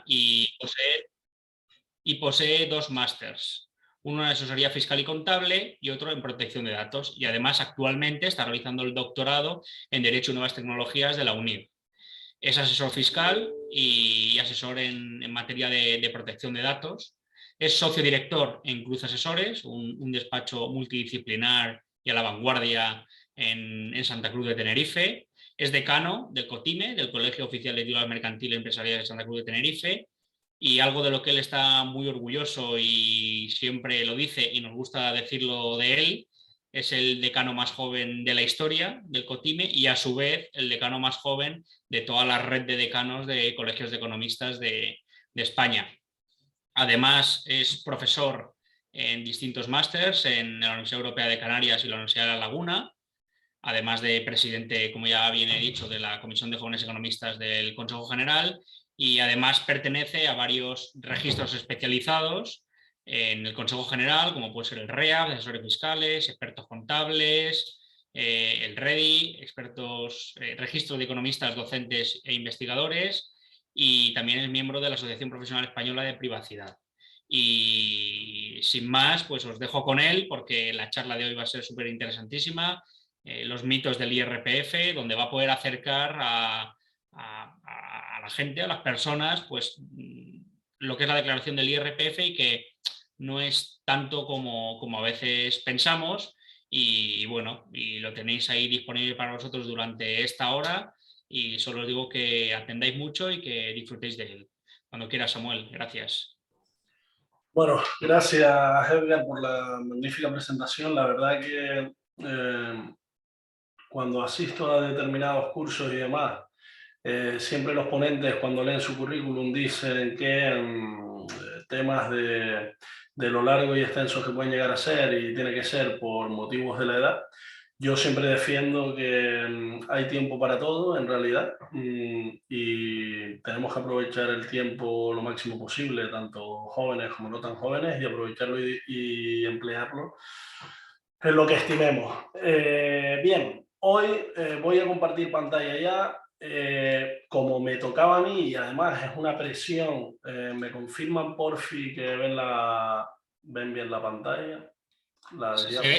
y posee 2 másters, uno en asesoría fiscal y contable y otro en protección de datos. Y además actualmente está realizando el doctorado en Derecho y Nuevas Tecnologías de la UNIR. Es asesor fiscal y asesor en materia de protección de datos. Es socio director en Cruz Asesores, un despacho multidisciplinar y a la vanguardia en Santa Cruz de Tenerife. Es decano del COTIME, del Colegio Oficial de Titulares Mercantiles y Empresariales de Santa Cruz de Tenerife, y algo de lo que él está muy orgulloso y siempre lo dice y nos gusta decirlo de él, es el decano más joven de la historia del COTIME y a su vez el decano más joven de toda la red de decanos de colegios de economistas de España. Además es profesor en distintos másters en la Universidad Europea de Canarias y la Universidad de La Laguna, además de presidente, como ya bien he dicho, de la Comisión de Jóvenes Economistas del Consejo General, y además pertenece a varios registros especializados en el Consejo General, como puede ser el REA, asesores fiscales, expertos contables, el REDI, registro de economistas, docentes e investigadores, y también es miembro de la Asociación Profesional Española de Privacidad. Y sin más, pues os dejo con él porque la charla de hoy va a ser súper interesantísima. Los mitos del IRPF, donde va a poder acercar a la gente, a las personas, pues lo que es la declaración del IRPF y que no es tanto como a veces pensamos. Y bueno, y lo tenéis ahí disponible para vosotros durante esta hora y solo os digo que atendáis mucho y que disfrutéis de él. Cuando quieras, Samuel. Gracias. Bueno, gracias Edgar por la magnífica presentación. La verdad que cuando asisto a determinados cursos y demás, siempre los ponentes cuando leen su currículum dicen que temas de lo largo y extensos que pueden llegar a ser y tiene que ser por motivos de la edad. Yo siempre defiendo que hay tiempo para todo, en realidad, y tenemos que aprovechar el tiempo lo máximo posible, tanto jóvenes como no tan jóvenes, y aprovecharlo y emplearlo en lo que estimemos. Bien, hoy voy a compartir pantalla ya. Como me tocaba a mí y además es una presión, me confirman porfi que ven bien la pantalla.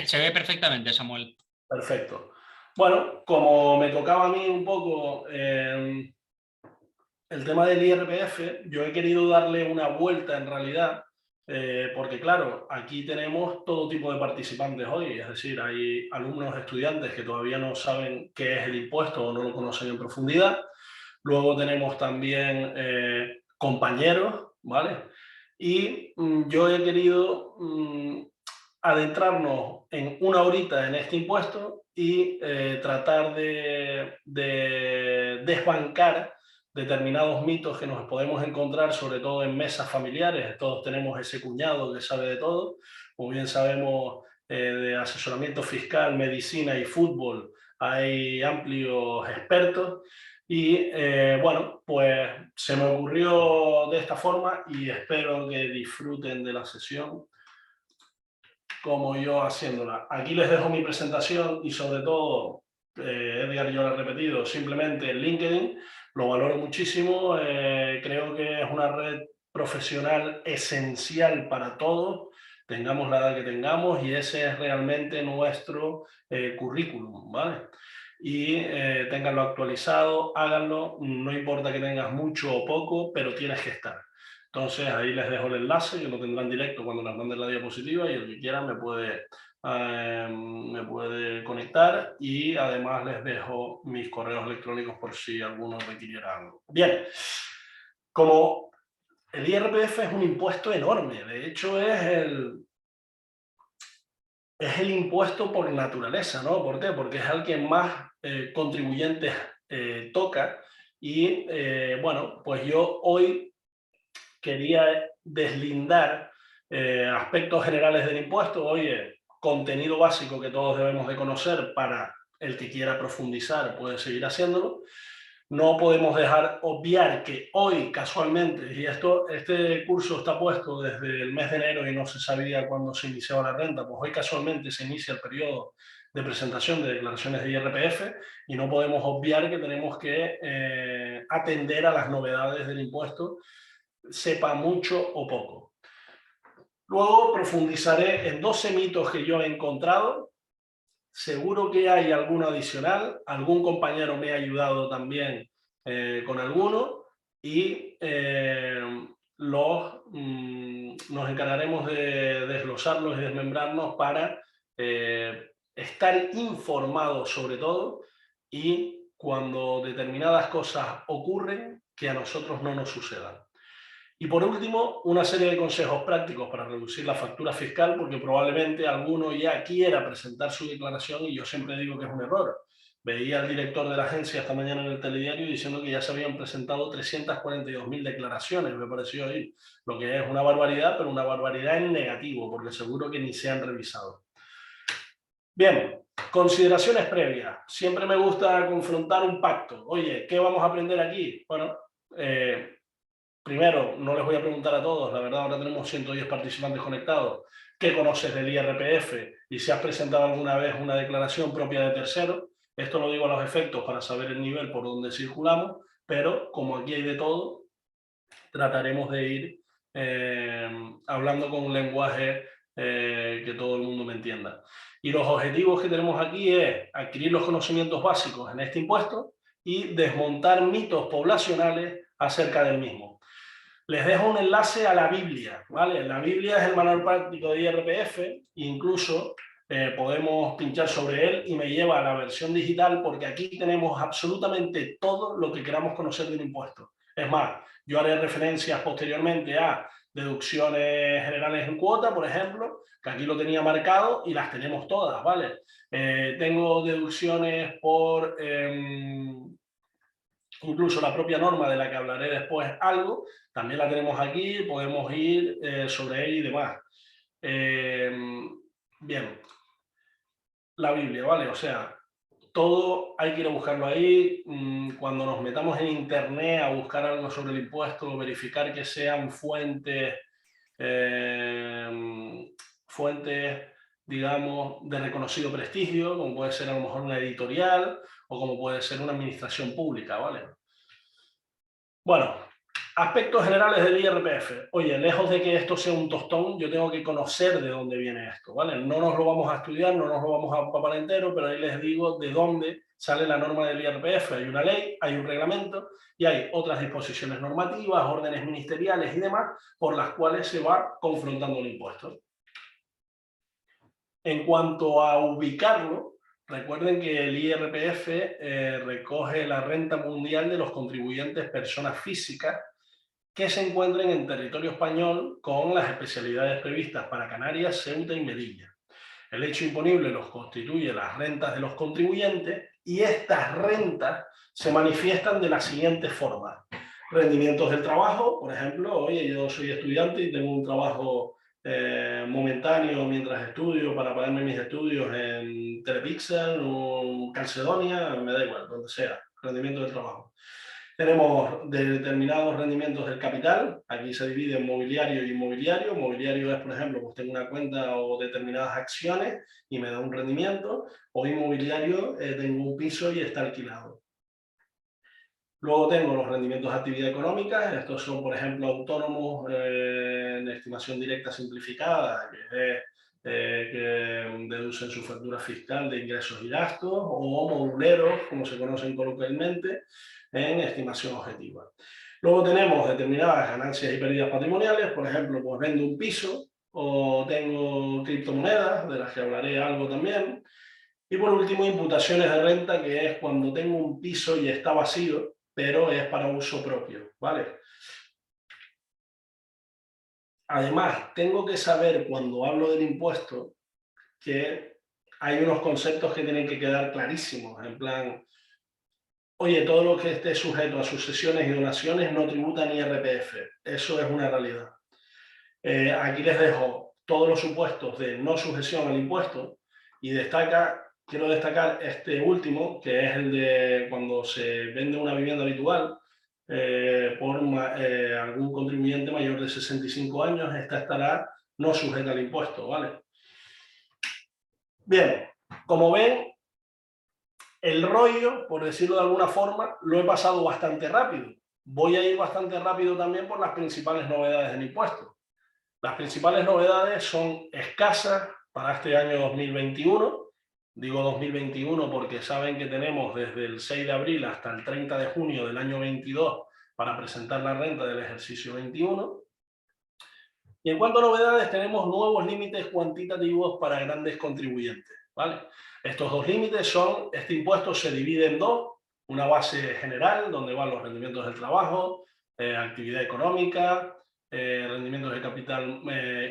Se ve perfectamente, Samuel. Perfecto. Bueno, como me tocaba a mí un poco el tema del IRPF, yo he querido darle una vuelta en realidad, porque claro, aquí tenemos todo tipo de participantes hoy, es decir, hay alumnos, estudiantes que todavía no saben qué es el impuesto o no lo conocen en profundidad. Luego tenemos también compañeros, ¿vale? Y yo he querido adentrarnos en una horita en este impuesto y tratar de desbancar determinados mitos que nos podemos encontrar, sobre todo en mesas familiares. Todos tenemos ese cuñado que sabe de todo, como bien sabemos, de asesoramiento fiscal, medicina y fútbol hay amplios expertos. Y bueno, pues se me ocurrió de esta forma y espero que disfruten de la sesión como yo haciéndola. Aquí les dejo mi presentación y sobre todo, Edgar yo lo he repetido, simplemente LinkedIn, lo valoro muchísimo, creo que es una red profesional esencial para todos, tengamos la edad que tengamos, y ese es realmente nuestro currículum, ¿vale? Y ténganlo actualizado, háganlo, no importa que tengas mucho o poco, pero tienes que estar. Entonces ahí les dejo el enlace, que lo tendrán directo cuando les manden la diapositiva, y el que quiera me puede conectar, y además les dejo mis correos electrónicos por si alguno requiriera algo. Bien, como el IRPF es un impuesto enorme, de hecho es el impuesto por naturaleza, ¿no? ¿Por qué? Porque es el que más contribuyentes toca, y bueno, pues yo hoy quería deslindar aspectos generales del impuesto. Oye, contenido básico que todos debemos de conocer para el que quiera profundizar, puede seguir haciéndolo. No podemos obviar que hoy, casualmente, y este curso está puesto desde el mes de enero y no se sabía cuándo se iniciaba la renta, pues hoy casualmente se inicia el periodo de presentación de declaraciones de IRPF, y no podemos obviar que tenemos que atender a las novedades del impuesto sepa mucho o poco. Luego profundizaré en 12 mitos que yo he encontrado. Seguro que hay alguno adicional, algún compañero me ha ayudado también con alguno y nos encargaremos de desglosarlos y desmembrarnos para estar informados sobre todo y cuando determinadas cosas ocurren, que a nosotros no nos sucedan. Y por último, una serie de consejos prácticos para reducir la factura fiscal, porque probablemente alguno ya quiera presentar su declaración y yo siempre digo que es un error. Veía al director de la agencia esta mañana en el telediario diciendo que ya se habían presentado 342.000 declaraciones, me pareció oír, lo que es una barbaridad, pero una barbaridad en negativo, porque seguro que ni se han revisado. Bien, consideraciones previas. Siempre me gusta confrontar un pacto. Oye, ¿qué vamos a aprender aquí? Bueno, primero, no les voy a preguntar a todos, la verdad ahora tenemos 110 participantes conectados, ¿qué conoces del IRPF? Y si has presentado alguna vez una declaración propia de tercero. Esto lo digo a los efectos para saber el nivel por donde circulamos, pero como aquí hay de todo, trataremos de ir hablando con un lenguaje que todo el mundo me entienda. Y los objetivos que tenemos aquí es adquirir los conocimientos básicos en este impuesto y desmontar mitos poblacionales acerca del mismo. Les dejo un enlace a la Biblia, ¿vale? La Biblia es el manual práctico de IRPF, incluso podemos pinchar sobre él y me lleva a la versión digital porque aquí tenemos absolutamente todo lo que queramos conocer de un impuesto. Es más, yo haré referencias posteriormente a deducciones generales en cuota, por ejemplo, que aquí lo tenía marcado y las tenemos todas, ¿vale? Tengo deducciones por... incluso la propia norma de la que hablaré después algo, también la tenemos aquí, podemos ir sobre ella y demás. Bien, la Biblia, ¿vale? O sea, todo hay que ir a buscarlo ahí. Cuando nos metamos en internet a buscar algo sobre el impuesto, verificar que sean fuentes, digamos, de reconocido prestigio, como puede ser a lo mejor una editorial o como puede ser una administración pública, ¿vale? Bueno, aspectos generales del IRPF. Oye, lejos de que esto sea un tostón, yo tengo que conocer de dónde viene esto, ¿vale? No nos lo vamos a estudiar, no nos lo vamos a papar entero, pero ahí les digo de dónde sale la norma del IRPF. Hay una ley, hay un reglamento y hay otras disposiciones normativas, órdenes ministeriales y demás, por las cuales se va confrontando el impuesto. En cuanto a ubicarlo, recuerden que el IRPF recoge la renta mundial de los contribuyentes personas físicas que se encuentren en territorio español con las especialidades previstas para Canarias, Ceuta y Melilla. El hecho imponible los constituye las rentas de los contribuyentes y estas rentas se manifiestan de la siguiente forma. Rendimientos del trabajo, por ejemplo, oye, yo soy estudiante y tengo un trabajo momentáneo mientras estudio para pagarme mis estudios en Telepixel o Calcedonia, me da igual, donde sea, rendimiento del trabajo. Tenemos determinados rendimientos del capital, aquí se divide en mobiliario y inmobiliario. Mobiliario es, por ejemplo, pues tengo una cuenta o determinadas acciones y me da un rendimiento, o inmobiliario, tengo un piso y está alquilado. Luego tengo los rendimientos de actividad económica, estos son, por ejemplo, autónomos en estimación directa simplificada, que es que deducen su factura fiscal de ingresos y gastos, o moduleros, como se conocen coloquialmente, en estimación objetiva. Luego tenemos determinadas ganancias y pérdidas patrimoniales, por ejemplo, pues vendo un piso o tengo criptomonedas, de las que hablaré algo también. Y por último, imputaciones de renta, que es cuando tengo un piso y está vacío, pero es para uso propio, ¿vale? Además, tengo que saber cuando hablo del impuesto que hay unos conceptos que tienen que quedar clarísimos, en plan, oye, todo lo que esté sujeto a sucesiones y donaciones no tributa ni IRPF, eso es una realidad. Aquí les dejo todos los supuestos de no sujeción al impuesto y quiero destacar este último, que es el de cuando se vende una vivienda habitual por algún contribuyente mayor de 65 años, esta estará no sujeta al impuesto, ¿vale? Bien, como ven, el rollo, por decirlo de alguna forma, lo he pasado bastante rápido. Voy a ir bastante rápido también por las principales novedades del impuesto. Las principales novedades son escasas para este año 2021. Digo 2021 porque saben que tenemos desde el 6 de abril hasta el 30 de junio del año 22 para presentar la renta del ejercicio 21. Y en cuanto a novedades, tenemos nuevos límites cuantitativos para grandes contribuyentes, ¿vale? Estos dos límites son, este impuesto se divide en dos, una base general, donde van los rendimientos del trabajo, actividad económica, rendimientos de capital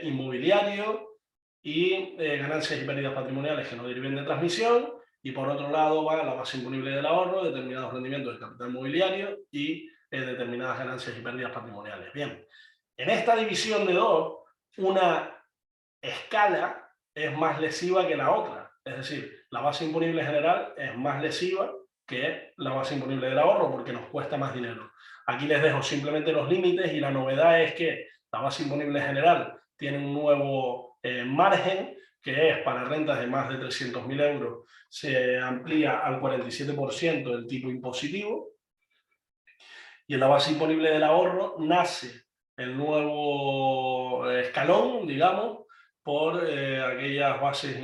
inmobiliario y ganancias y pérdidas patrimoniales que no deriven de transmisión, y por otro lado va la base imponible del ahorro, determinados rendimientos de capital mobiliario y determinadas ganancias y pérdidas patrimoniales. Bien. En esta división de dos, una escala es más lesiva que la otra. Es decir, la base imponible general es más lesiva que la base imponible del ahorro porque nos cuesta más dinero. Aquí les dejo simplemente los límites y la novedad es que la base imponible general tiene un nuevo margen que es para rentas de más de 300.000 euros, se amplía al 47% del tipo impositivo, y en la base imponible del ahorro nace el nuevo escalón, digamos, por aquellas bases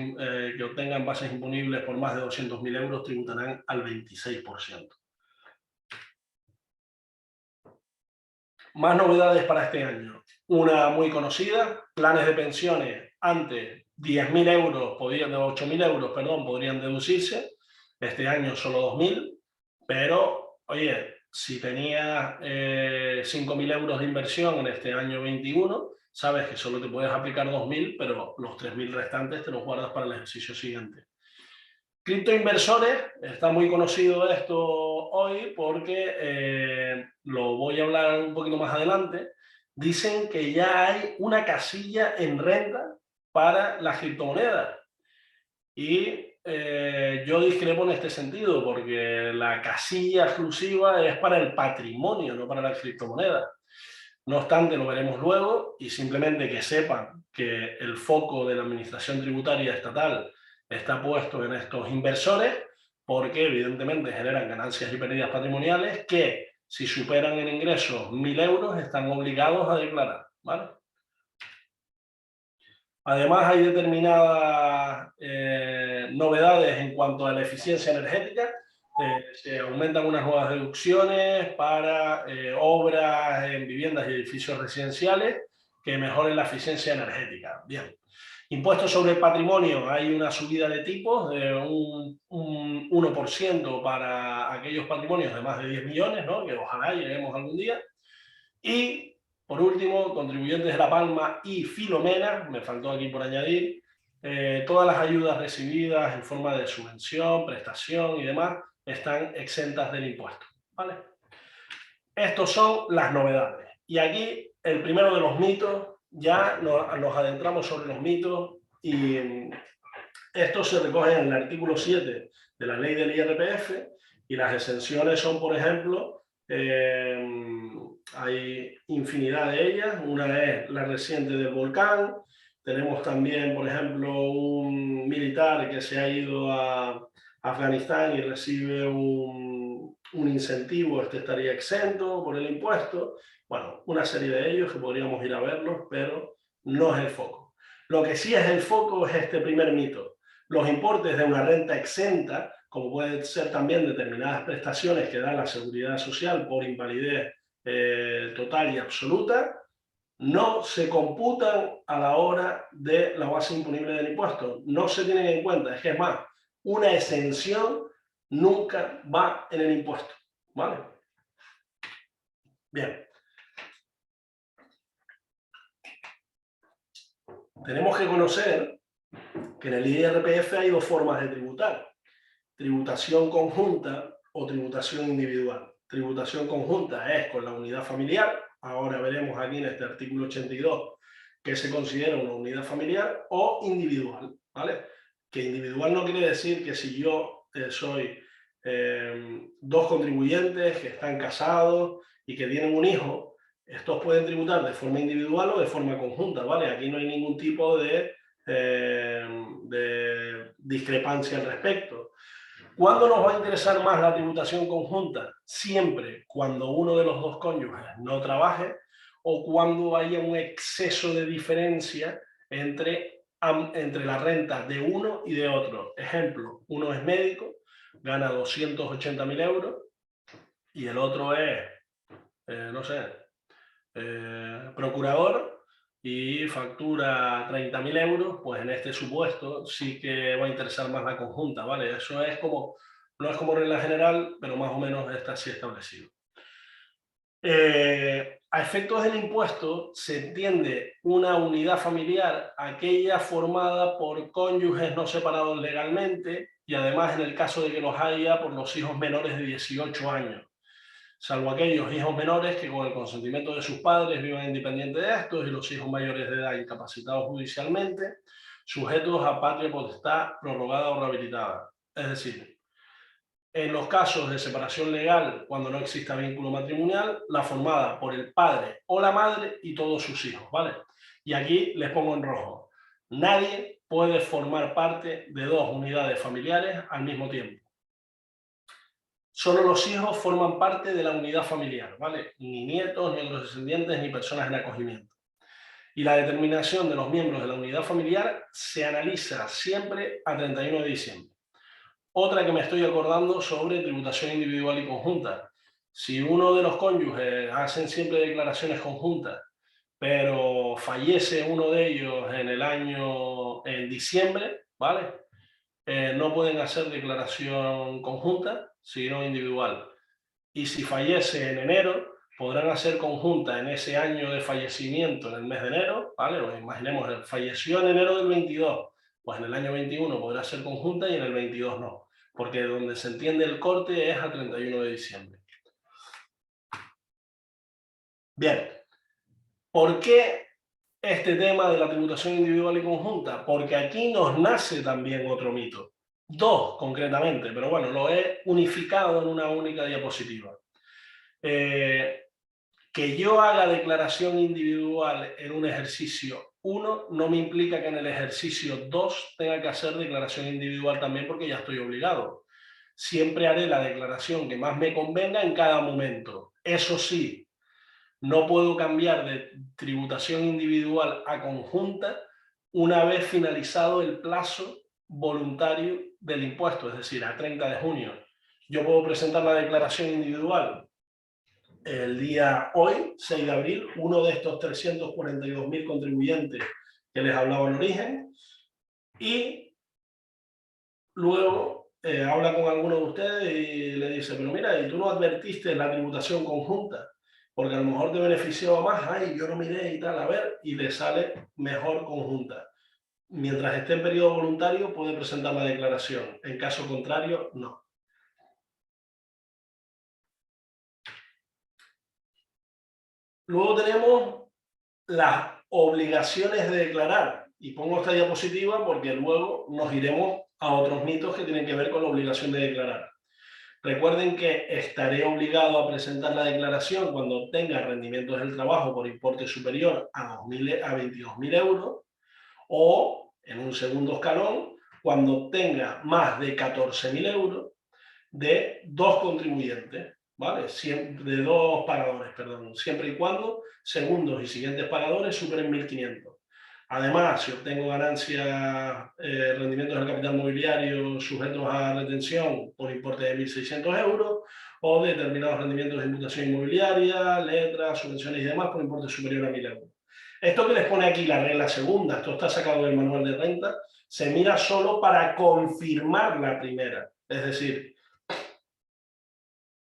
que obtengan bases imponibles por más de 200.000 euros tributarán al 26%. Más novedades para este año. Una muy conocida, planes de pensiones antes 10.000 euros, de 8.000 euros, perdón, podrían deducirse. Este año solo 2.000, pero, oye, si tenías 5.000 euros de inversión en este año 21, sabes que solo te puedes aplicar 2.000, pero los 3.000 restantes te los guardas para el ejercicio siguiente. Criptoinversores, está muy conocido esto hoy porque lo voy a hablar un poquito más adelante. Dicen que ya hay una casilla en renta para las criptomonedas. Y yo discrepo en este sentido, porque la casilla exclusiva es para el patrimonio, no para las criptomonedas. No obstante, lo veremos luego, y simplemente que sepan que el foco de la Administración Tributaria Estatal está puesto en estos inversores, porque evidentemente generan ganancias y pérdidas patrimoniales que, si superan en ingresos 1.000 euros, están obligados a declarar, ¿vale? Además, hay determinadas novedades en cuanto a la eficiencia energética. Se aumentan unas nuevas deducciones para obras en viviendas y edificios residenciales que mejoren la eficiencia energética. Bien. Impuestos sobre el patrimonio, hay una subida de tipos de un 1% para aquellos patrimonios de más de 10 millones, ¿no? Que ojalá lleguemos algún día. Y, por último, contribuyentes de La Palma y Filomena, me faltó aquí por añadir, todas las ayudas recibidas en forma de subvención, prestación y demás están exentas del impuesto, ¿vale? Estos son las novedades. Y aquí el primero de los mitos, ya nos adentramos sobre los mitos, y esto se recoge en el artículo 7 de la ley del IRPF, y las exenciones son, por ejemplo, hay infinidad de ellas. Una es la reciente del volcán. Tenemos también, por ejemplo, un militar que se ha ido a Afganistán y recibe un incentivo, este estaría exento por el impuesto. Bueno, una serie de ellos que podríamos ir a verlos, pero no es el foco. Lo que sí es el foco es este primer mito. Los importes de una renta exenta, como pueden ser también determinadas prestaciones que da la Seguridad Social por invalidez total y absoluta, no se computan a la hora de la base imponible del impuesto. No se tienen en cuenta. Es que es más, una exención nunca va en el impuesto, ¿vale? Bien. Tenemos que conocer que en el IRPF hay dos formas de tributar: tributación conjunta o tributación individual. Tributación conjunta es con la unidad familiar. Ahora veremos aquí en este artículo 82 que se considera una unidad familiar, o individual, ¿vale? Que individual no quiere decir que si yo soy dos contribuyentes que están casados y que tienen un hijo, estos pueden tributar de forma individual o de forma conjunta, ¿vale? Aquí no hay ningún tipo de discrepancia al respecto. ¿Cuándo nos va a interesar más la tributación conjunta? Siempre cuando uno de los dos cónyuges no trabaje o cuando haya un exceso de diferencia entre la renta de uno y de otro. Ejemplo, uno es médico, gana 280.000 euros y el otro es, no sé, procurador y factura 30.000 euros, pues en este supuesto sí que va a interesar más la conjunta, ¿vale? Eso es como, no es como regla general, pero más o menos está así establecido. A efectos del impuesto se entiende una unidad familiar aquella formada por cónyuges no separados legalmente y además en el caso de que los haya por los hijos menores de 18 años, salvo aquellos hijos menores que con el consentimiento de sus padres vivan independientes de estos y los hijos mayores de edad incapacitados judicialmente, sujetos a patria potestad prorrogada o rehabilitada. Es decir, en los casos de separación legal, cuando no exista vínculo matrimonial, la formada por el padre o la madre y todos sus hijos, ¿vale? Y aquí les pongo en rojo. Nadie puede formar parte de dos unidades familiares al mismo tiempo. Solo los hijos forman parte de la unidad familiar, ¿vale? Ni nietos, ni otros descendientes, ni personas en acogimiento. Y la determinación de los miembros de la unidad familiar se analiza siempre a 31 de diciembre. Otra que me estoy acordando sobre tributación individual y conjunta. Si uno de los cónyuges hacen siempre declaraciones conjuntas, pero fallece uno de ellos en diciembre, ¿vale? No pueden hacer declaración conjunta, sino individual. Y si fallece en enero, podrán hacer conjunta en ese año de fallecimiento, en el mes de enero, ¿vale? Pues imaginemos, falleció en enero del 22, pues en el año 21 podrá ser conjunta y en el 22 no, porque donde se entiende el corte es a 31 de diciembre. Bien, ¿por qué este tema de la tributación individual y conjunta? Porque aquí nos nace también otro mito. Dos, concretamente, pero bueno, lo he unificado en una única diapositiva. Que yo haga declaración individual en un ejercicio 1 no me implica que en el ejercicio 2 tenga que hacer declaración individual también porque ya estoy obligado. Siempre haré la declaración que más me convenga en cada momento. Eso sí, no puedo cambiar de tributación individual a conjunta una vez finalizado el plazo voluntario del impuesto, es decir, a 30 de junio. Yo puedo presentar la declaración individual el día hoy, 6 de abril, uno de estos 342.000 contribuyentes que les hablaba en origen, y luego habla con alguno de ustedes y le dice, pero mira, y tú no advertiste la tributación conjunta, porque a lo mejor te beneficiaba más, ay, yo no miré y tal, a ver, y le sale mejor conjunta. Mientras esté en periodo voluntario puede presentar la declaración, en caso contrario, no. Luego tenemos las obligaciones de declarar. Y pongo esta diapositiva porque luego nos iremos a otros mitos que tienen que ver con la obligación de declarar. Recuerden que estaré obligado a presentar la declaración cuando obtenga rendimientos del trabajo por importe superior a 22.000 euros o, en un segundo escalón, cuando obtenga más de 14.000 euros de dos contribuyentes, ¿vale? De dos pagadores, perdón, siempre y cuando segundos y siguientes pagadores superen 1.500. Además, si obtengo ganancias, rendimientos del capital mobiliario sujetos a retención por importe de 1.600 euros o determinados rendimientos de imputación inmobiliaria, letras, subvenciones y demás por importe superior a 1.000 euros. Esto que les pone aquí la regla segunda, esto está sacado del manual de renta, se mira solo para confirmar la primera. Es decir,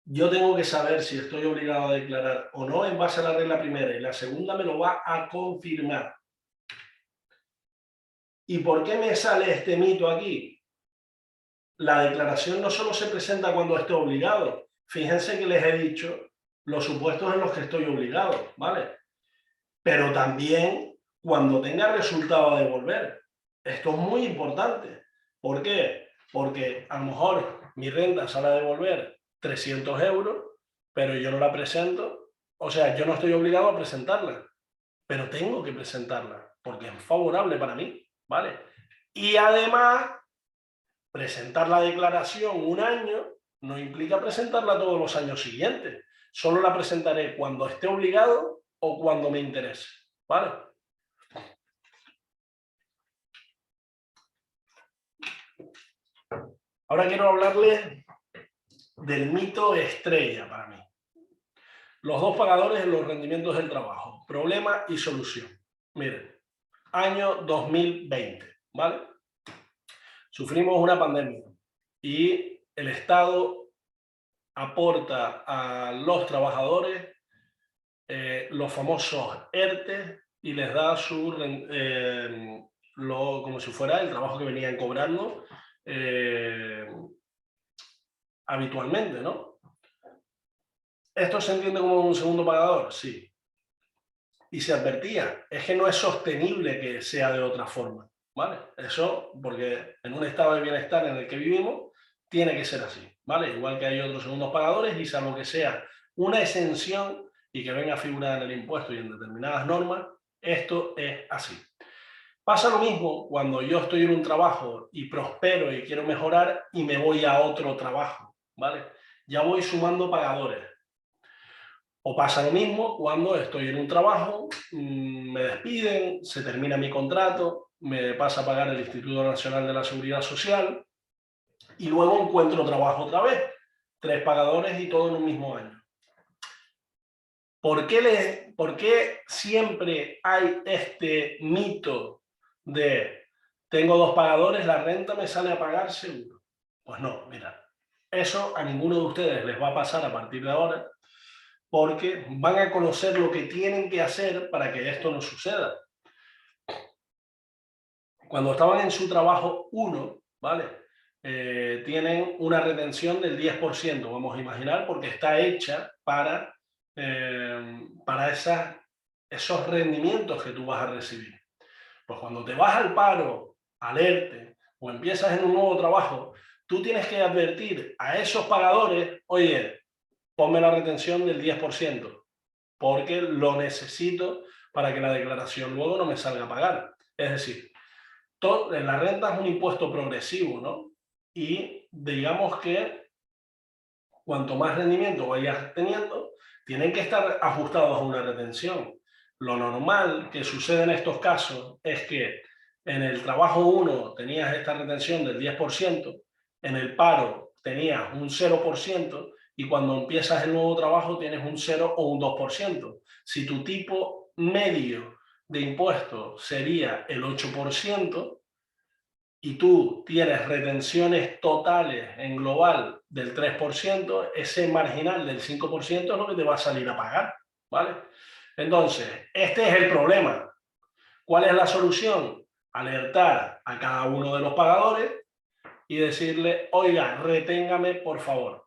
yo tengo que saber si estoy obligado a declarar o no en base a la regla primera y la segunda me lo va a confirmar. ¿Y por qué me sale este mito aquí? La declaración no solo se presenta cuando estoy obligado. Fíjense que les he dicho los supuestos en los que estoy obligado, ¿vale? Pero también cuando tenga resultado a devolver. Esto es muy importante. ¿Por qué? Porque a lo mejor mi renta sale a devolver 300 euros, pero yo no la presento. O sea, yo no estoy obligado a presentarla, pero tengo que presentarla porque es favorable para mí, ¿vale? Y además, presentar la declaración un año no implica presentarla todos los años siguientes. Solo la presentaré cuando esté obligado o cuando me interese, ¿vale? Ahora quiero hablarles del mito estrella para mí. Los dos pagadores en los rendimientos del trabajo. Problema y solución. Miren, año 2020, ¿vale? Sufrimos una pandemia y el Estado aporta a los trabajadores los famosos ERTE y les da como si fuera el trabajo que venían cobrando habitualmente, ¿no? ¿Esto se entiende como un segundo pagador? Sí. Y se advertía, es que no es sostenible que sea de otra forma, ¿vale? Eso porque en un estado de bienestar en el que vivimos tiene que ser así, ¿vale? Igual que hay otros segundos pagadores y salvo que sea una exención y que venga figurada en el impuesto y en determinadas normas, esto es así. Pasa lo mismo cuando yo estoy en un trabajo y prospero y quiero mejorar y me voy a otro trabajo, ¿vale? Ya voy sumando pagadores. O pasa lo mismo cuando estoy en un trabajo, me despiden, se termina mi contrato, me pasa a pagar el Instituto Nacional de la Seguridad Social y luego encuentro trabajo otra vez. 3 pagadores y todo en un mismo año. ¿Por qué siempre hay este mito de tengo 2 pagadores, la renta me sale a pagar seguro? Pues no, mira, eso a ninguno de ustedes les va a pasar a partir de ahora, porque van a conocer lo que tienen que hacer para que esto no suceda. Cuando estaban en su trabajo 1, ¿vale? Tienen una retención del 10%, vamos a imaginar, porque está hecha para esos rendimientos que tú vas a recibir. Pues cuando te vas al paro, al ERTE, o empiezas en un nuevo trabajo, tú tienes que advertir a esos pagadores, oye, ponme la retención del 10%, porque lo necesito para que la declaración luego no me salga a pagar. Es decir, la renta es un impuesto progresivo, ¿no? Y digamos que cuanto más rendimiento vayas teniendo, tienen que estar ajustados a una retención. Lo normal que sucede en estos casos es que en el trabajo 1 tenías esta retención del 10%, en el paro tenías un 0%, y cuando empiezas el nuevo trabajo tienes un 0 o un 2%. Si tu tipo medio de impuesto sería el 8%, y tú tienes retenciones totales en global del 3%, ese marginal del 5% es lo que te va a salir a pagar, ¿vale? Entonces, este es el problema. ¿Cuál es la solución? Alertar a cada uno de los pagadores y decirle, oiga, reténgame por favor,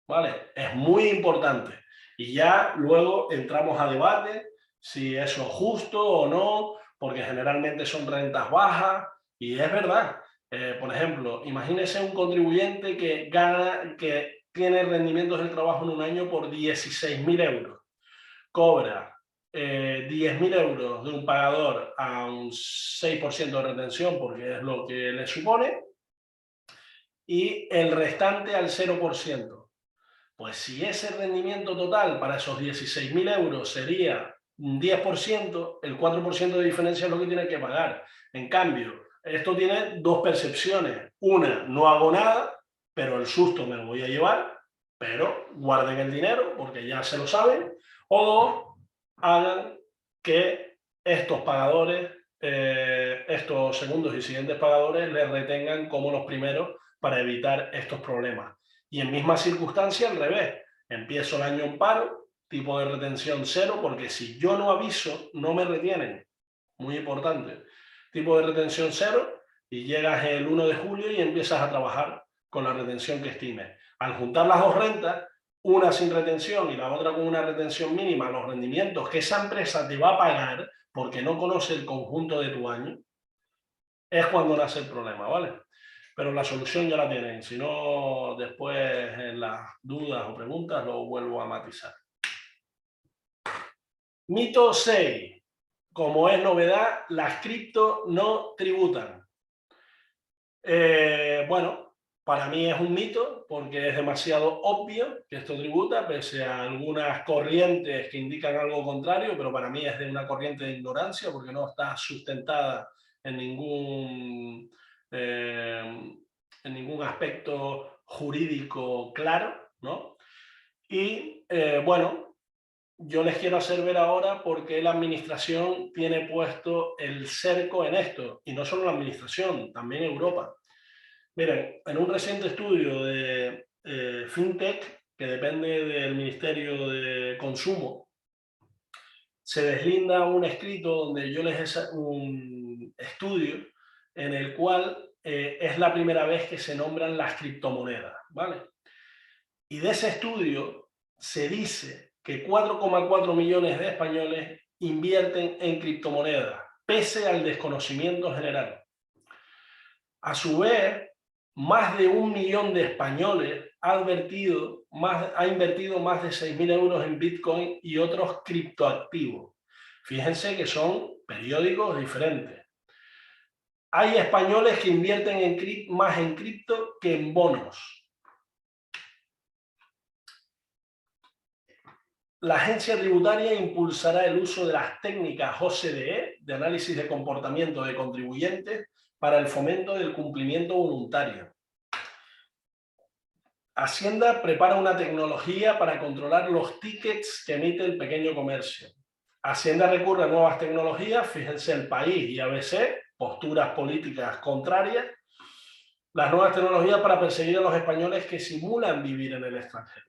¿vale? Es muy importante. Y ya luego entramos a debate si eso es justo o no, porque generalmente son rentas bajas, y es verdad. Por ejemplo, imagínese un contribuyente que tiene rendimientos del trabajo en un año por 16.000 euros. Cobra 10.000 euros de un pagador a un 6% de retención, porque es lo que le supone, y el restante al 0%. Pues si ese rendimiento total para esos 16.000 euros sería un 10%, el 4% de diferencia es lo que tiene que pagar. En cambio, esto tiene dos percepciones. Una, no hago nada, pero el susto me lo voy a llevar, pero guarden el dinero porque ya se lo saben. O dos, hagan que estos pagadores, estos segundos y siguientes pagadores les retengan como los primeros para evitar estos problemas. Y en misma circunstancia, al revés. Empiezo el año en paro, tipo de retención 0, porque si yo no aviso, no me retienen. Muy importante. Tipo de retención 0, y llegas el 1 de julio y empiezas a trabajar con la retención que estimes. Al juntar las dos rentas, una sin retención y la otra con una retención mínima, los rendimientos que esa empresa te va a pagar porque no conoce el conjunto de tu año, es cuando nace el problema, ¿vale? Pero la solución ya la tienen. Si no, después en las dudas o preguntas lo vuelvo a matizar. Mito 6. Como es novedad, las cripto no tributan. Bueno, para mí es un mito porque es demasiado obvio que esto tributa, pese a algunas corrientes que indican algo contrario, pero para mí es de una corriente de ignorancia porque no está sustentada en ningún aspecto jurídico claro, ¿no? Y bueno, yo les quiero hacer ver ahora por qué la administración tiene puesto el cerco en esto, y no solo la administración, también Europa. Miren, en un reciente estudio de FinTech, que depende del Ministerio de Consumo, se deslinda un escrito donde yo les he un estudio en el cual es la primera vez que se nombran las criptomonedas, ¿vale? Y de ese estudio se dice que 4,4 millones de españoles invierten en criptomonedas, pese al desconocimiento general. A su vez, más de 1 millón de españoles ha invertido más de 6.000 euros en Bitcoin y otros criptoactivos. Fíjense que son periódicos diferentes. Hay españoles que invierten más en cripto que en bonos. La agencia tributaria impulsará el uso de las técnicas OCDE, de análisis de comportamiento de contribuyentes, para el fomento del cumplimiento voluntario. Hacienda prepara una tecnología para controlar los tickets que emite el pequeño comercio. Hacienda recurre a nuevas tecnologías, fíjense El País y ABC, posturas políticas contrarias. Las nuevas tecnologías para perseguir a los españoles que simulan vivir en el extranjero.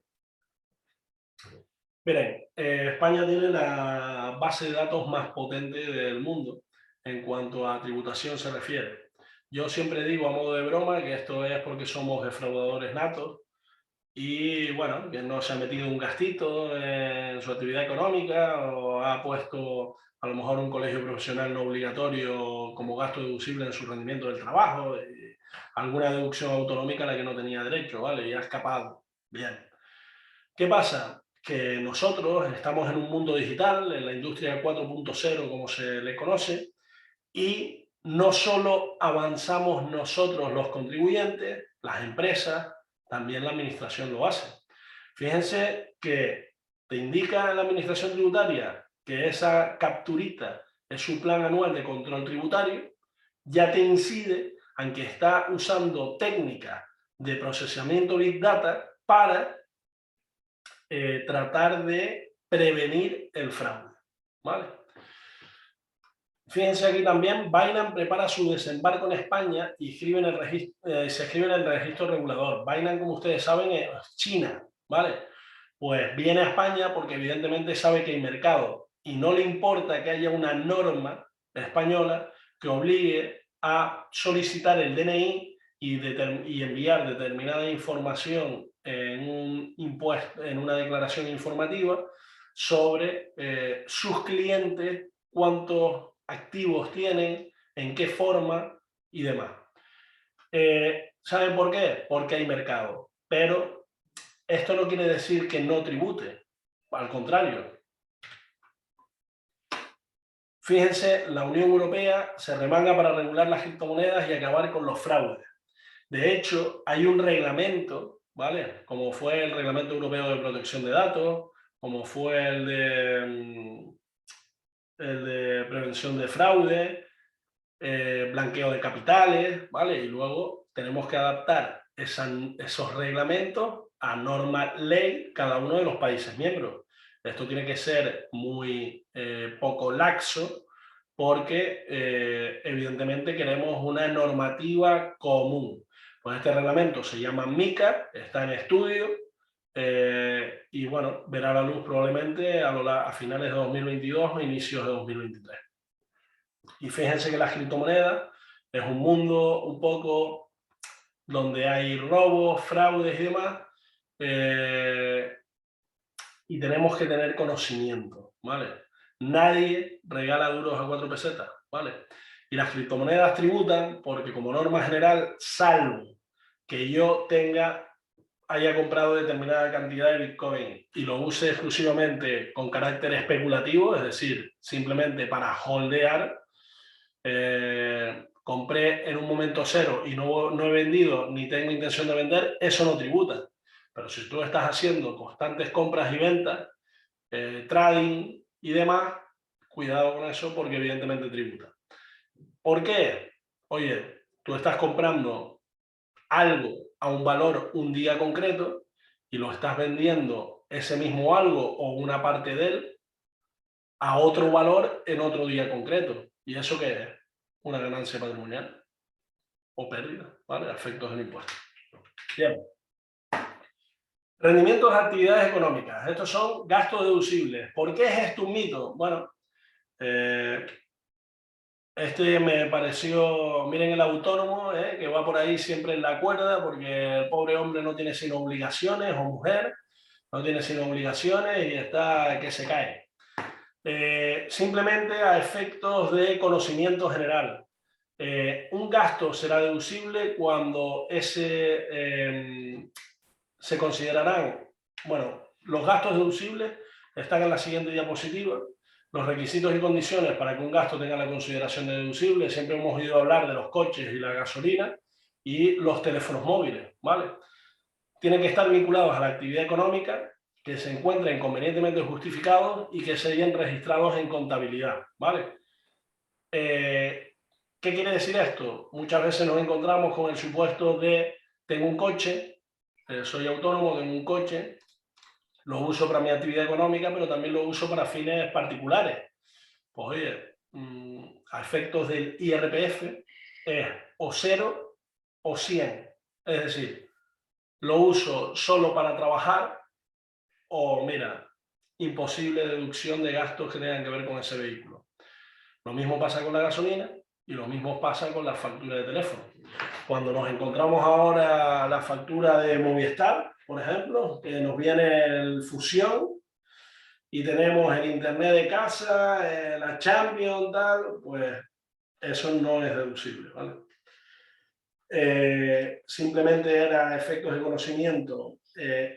Miren, España tiene la base de datos más potente del mundo en cuanto a tributación se refiere. Yo siempre digo a modo de broma que esto es porque somos defraudadores natos y bueno, que no se ha metido un gastito en su actividad económica o ha puesto a lo mejor un colegio profesional no obligatorio como gasto deducible en su rendimiento del trabajo, alguna deducción autonómica a la que no tenía derecho, ¿vale? Y ha escapado. Bien. ¿Qué pasa? Que nosotros estamos en un mundo digital, en la industria 4.0 como se le conoce, y no solo avanzamos nosotros los contribuyentes, las empresas, también la administración lo hace. Fíjense que te indica la administración tributaria que esa capturita es su plan anual de control tributario, ya te incide en que está usando técnicas de procesamiento Big Data para tratar de prevenir el fraude, ¿vale? Fíjense aquí también, Binance prepara su desembarco en España y se escribe en el registro regulador. Binance, como ustedes saben, es China, ¿vale? Pues viene a España porque evidentemente sabe que hay mercado y no le importa que haya una norma española que obligue a solicitar el DNI y enviar determinada información en una declaración informativa sobre sus clientes, cuántos activos tienen, en qué forma y demás. ¿Saben por qué? Porque hay mercado, pero esto no quiere decir que no tribute, al contrario. Fíjense, la Unión Europea se remanga para regular las criptomonedas y acabar con los fraudes. De hecho, hay un reglamento, ¿vale? Como fue el Reglamento Europeo de Protección de Datos, como fue el de prevención de fraude, blanqueo de capitales, ¿vale? Y luego tenemos que adaptar esos reglamentos a norma ley cada uno de los países miembros. Esto tiene que ser muy poco laxo porque evidentemente queremos una normativa común. Pues este reglamento se llama MiCA, está en estudio y bueno, verá la luz probablemente a finales de 2022 o inicios de 2023. Y fíjense que las criptomonedas es un mundo un poco donde hay robos, fraudes y demás, y tenemos que tener conocimiento, ¿vale? Nadie regala duros a 4 pesetas, ¿vale? Y las criptomonedas tributan porque como norma general, salvo que yo haya comprado determinada cantidad de Bitcoin y lo use exclusivamente con carácter especulativo, es decir, simplemente para holdear, compré en un momento cero y no he vendido ni tengo intención de vender, eso no tributa. Pero si tú estás haciendo constantes compras y ventas, trading y demás, cuidado con eso porque evidentemente tributa. ¿Por qué? Oye, tú estás comprando algo a un valor un día concreto y lo estás vendiendo ese mismo algo o una parte de él a otro valor en otro día concreto. ¿Y eso qué es? Una ganancia patrimonial o pérdida, ¿vale? A efectos del impuesto. Bien. Rendimientos de actividades económicas. Estos son gastos deducibles. ¿Por qué es esto un mito? Bueno, este me pareció, miren el autónomo, que va por ahí siempre en la cuerda porque el pobre hombre no tiene sino obligaciones, o mujer, no tiene sino obligaciones y está que se cae. Simplemente a efectos de conocimiento general. Un gasto será deducible cuando se considerarán, bueno, los gastos deducibles están en la siguiente diapositiva. Los requisitos y condiciones para que un gasto tenga la consideración de deducible. Siempre hemos oído hablar de los coches y la gasolina y los teléfonos móviles, ¿vale? Tienen que estar vinculados a la actividad económica, que se encuentren convenientemente justificados y que se hayan registrados en contabilidad, ¿vale? ¿Qué quiere decir esto? Muchas veces nos encontramos con el supuesto de tengo un coche, soy autónomo, tengo un coche, lo uso para mi actividad económica, pero también lo uso para fines particulares. Pues oye, a efectos del IRPF es o 0 o 100. Es decir, lo uso solo para trabajar o, mira, imposible deducción de gastos que tengan que ver con ese vehículo. Lo mismo pasa con la gasolina y lo mismo pasa con la factura de teléfono. Cuando nos encontramos ahora la factura de Movistar, por ejemplo, que nos viene el Fusión y tenemos el internet de casa, la Champions, tal, pues eso no es deducible, ¿vale? Simplemente era efectos de conocimiento,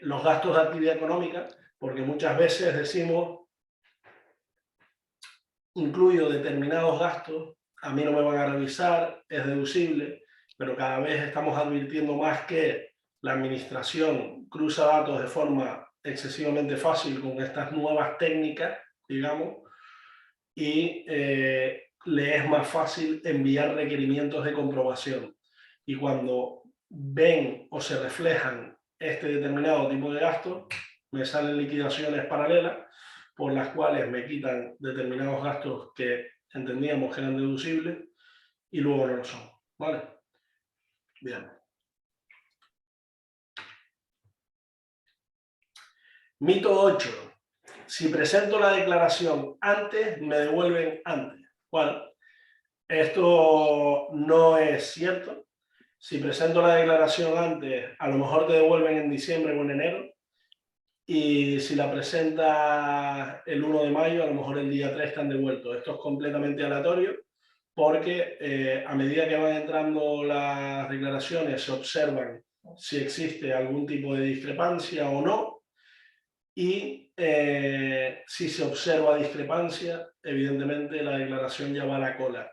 los gastos de actividad económica, porque muchas veces decimos, incluyo determinados gastos, a mí no me van a revisar, es deducible, pero cada vez estamos advirtiendo más que la administración cruza datos de forma excesivamente fácil con estas nuevas técnicas, digamos, y le es más fácil enviar requerimientos de comprobación. Y cuando ven o se reflejan este determinado tipo de gastos, me salen liquidaciones paralelas por las cuales me quitan determinados gastos que entendíamos que eran deducibles y luego no lo son, ¿vale? Bien. Mito 8. Si presento la declaración antes, me devuelven antes. Bueno, esto no es cierto. Si presento la declaración antes, a lo mejor te devuelven en diciembre o en enero. Y si la presentas el 1 de mayo, a lo mejor el día 3 están devueltos. Esto es completamente aleatorio porque a medida que van entrando las declaraciones se observan si existe algún tipo de discrepancia o no. Y si se observa discrepancia, evidentemente la declaración ya va a la cola.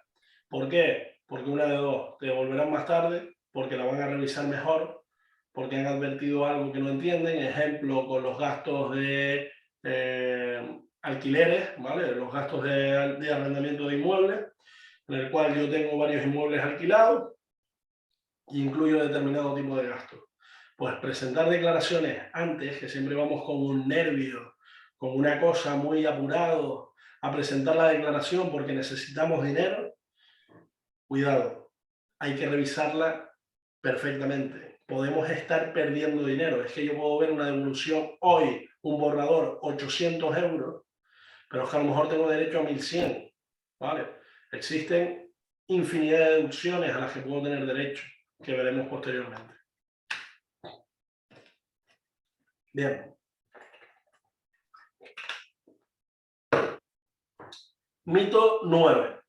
¿Por qué? Porque una de dos, te devolverán más tarde, porque la van a revisar mejor, porque han advertido algo que no entienden, ejemplo, con los gastos de alquileres, ¿vale? Los gastos de arrendamiento de inmuebles, en el cual yo tengo varios inmuebles alquilados e incluyo determinado tipo de gastos. Pues presentar declaraciones antes, que siempre vamos con un nervio, con una cosa muy apurado, a presentar la declaración porque necesitamos dinero, cuidado, hay que revisarla perfectamente. Podemos estar perdiendo dinero. Es que yo puedo ver una devolución hoy, un borrador, 800 euros, pero es que a lo mejor tengo derecho a 1100, ¿vale? Existen infinidad de deducciones a las que puedo tener derecho, que veremos posteriormente. Bien. Mito 9.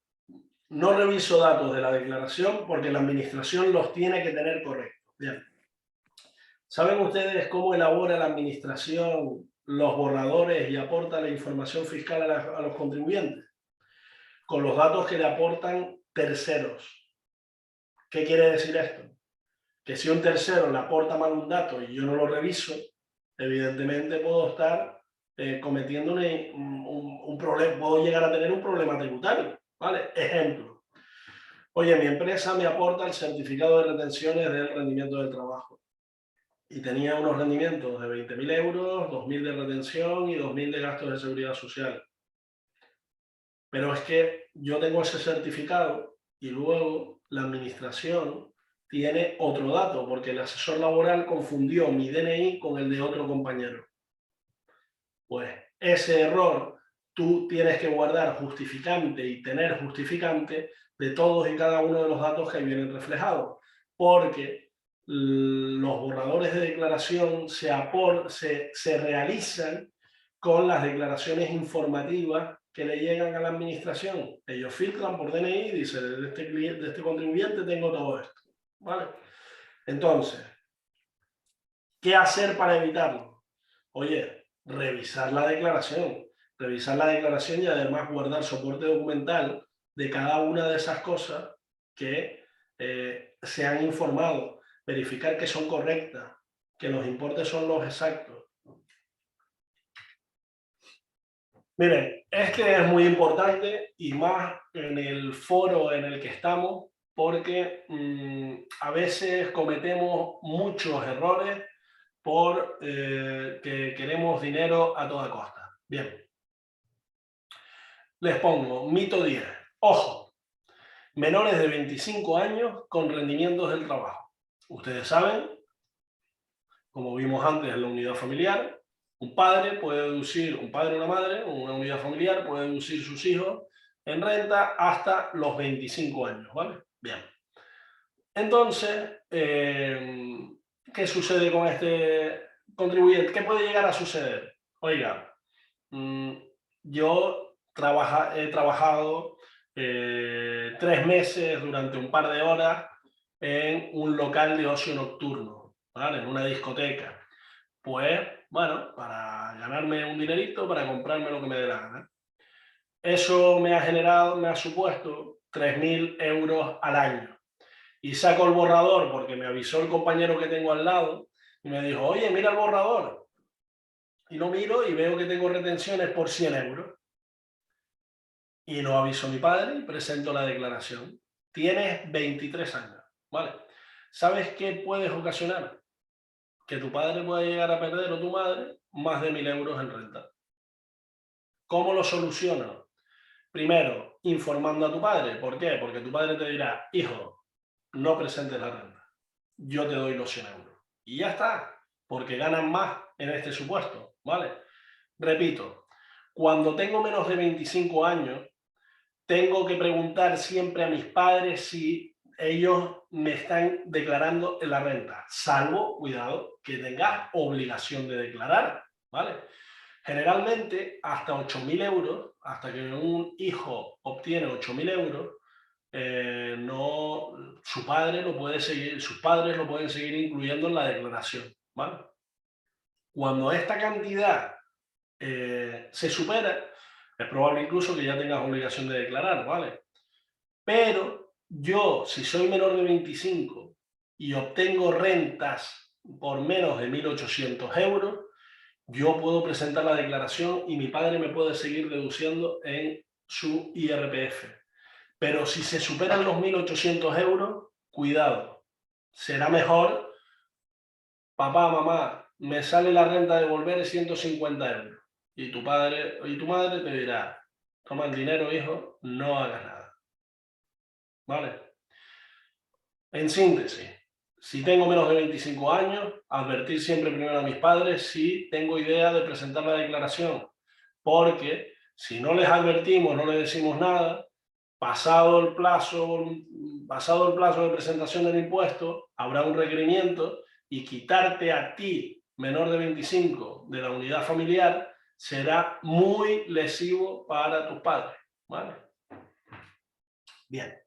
No reviso datos de la declaración porque la administración los tiene que tener correctos. Bien. ¿Saben ustedes cómo elabora la administración los borradores y aporta la información fiscal a los contribuyentes? Con los datos que le aportan terceros. ¿Qué quiere decir esto? Que si un tercero le aporta mal un dato y yo no lo reviso, evidentemente puedo estar cometiendo un problema, puedo llegar a tener un problema tributario, ¿vale? Ejemplo. Oye, mi empresa me aporta el certificado de retenciones del rendimiento del trabajo y tenía unos rendimientos de 20.000 euros, 2.000 de retención y 2.000 de gastos de seguridad social. Pero es que yo tengo ese certificado y luego la administración tiene otro dato, porque el asesor laboral confundió mi DNI con el de otro compañero. Pues ese error tú tienes que guardar justificante y tener justificante de todos y cada uno de los datos que vienen reflejados, porque los borradores de declaración se realizan con las declaraciones informativas que le llegan a la administración. Ellos filtran por DNI y dicen, de este contribuyente tengo todo esto, ¿vale? Entonces, ¿qué hacer para evitarlo? Oye, revisar la declaración y además guardar soporte documental de cada una de esas cosas que se han informado, verificar que son correctas, que los importes son los exactos. Miren, este es muy importante y más en el foro en el que estamos, porque a veces cometemos muchos errores por que queremos dinero a toda costa. Bien, les pongo mito 10. Ojo, menores de 25 años con rendimientos del trabajo. Ustedes saben, como vimos antes en la unidad familiar, un padre o una madre, o una unidad familiar puede deducir sus hijos en renta hasta los 25 años, ¿vale? Bien. Entonces, ¿qué sucede con este contribuyente? ¿Qué puede llegar a suceder? Oiga, yo he trabajado 3 meses durante un par de horas en un local de ocio nocturno, ¿vale? En una discoteca. Pues, bueno, para ganarme un dinerito, para comprarme lo que me dé la gana. Eso me ha supuesto 3.000 euros al año. Y saco el borrador porque me avisó el compañero que tengo al lado y me dijo, oye, mira el borrador. Y lo miro y veo que tengo retenciones por 100 euros. Y lo aviso a mi padre y presento la declaración. Tienes 23 años, ¿vale? ¿Sabes qué puedes ocasionar? Que tu padre pueda llegar a perder o tu madre más de 1.000 euros en renta. ¿Cómo lo soluciono? Primero, informando a tu padre. ¿Por qué? Porque tu padre te dirá, hijo, no presentes la renta. Yo te doy los 100 euros. Y ya está, porque ganan más en este supuesto, ¿vale? Repito, cuando tengo menos de 25 años, tengo que preguntar siempre a mis padres si ellos me están declarando en la renta, salvo, cuidado, que tengas obligación de declarar, ¿vale? Generalmente, hasta 8.000 euros, hasta que un hijo obtiene 8.000 euros, sus padres lo pueden seguir incluyendo en la declaración, ¿vale? Cuando esta cantidad se supera, es probable incluso que ya tengas obligación de declarar, ¿vale? Pero yo, si soy menor de 25 y obtengo rentas por menos de 1.800 euros, yo puedo presentar la declaración y mi padre me puede seguir deduciendo en su IRPF. Pero si se superan los 1.800 euros, cuidado, será mejor, papá, mamá, me sale la renta de devolver 150 euros. Y tu padre y tu madre te dirá, toma el dinero, hijo, no hagas nada. ¿Vale? En síntesis, si tengo menos de 25 años, advertir siempre primero a mis padres si tengo idea de presentar la declaración, porque si no les advertimos, no les decimos nada, pasado el plazo de presentación del impuesto, habrá un requerimiento y quitarte a ti, menor de 25, de la unidad familiar, será muy lesivo para tus padres, ¿vale? Bien.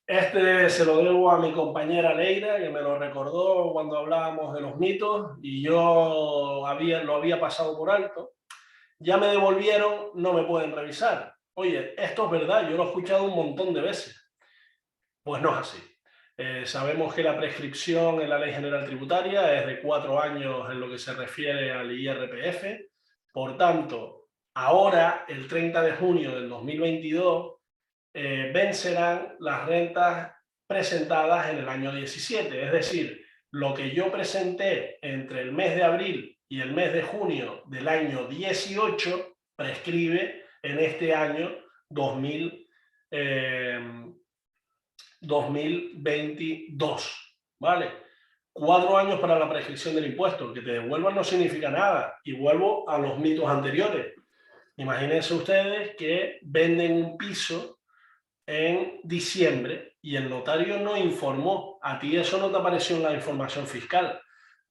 Este se lo debo a mi compañera Leira, que me lo recordó cuando hablábamos de los mitos y yo lo había pasado por alto. Ya me devolvieron, no me pueden revisar. Oye, esto es verdad, yo lo he escuchado un montón de veces. Pues no es así. Sabemos que la prescripción en la Ley General Tributaria es de 4 años en lo que se refiere al IRPF. Por tanto, ahora, el 30 de junio del 2022, vencerán las rentas presentadas en el año 17. Es decir, lo que yo presenté entre el mes de abril y el mes de junio del año 18 prescribe en este año 2022, ¿vale? 4 años para la prescripción del impuesto. Que te devuelvan no significa nada. Y vuelvo a los mitos anteriores. Imagínense ustedes que venden un piso en diciembre y el notario no informó. A ti eso no te apareció en la información fiscal.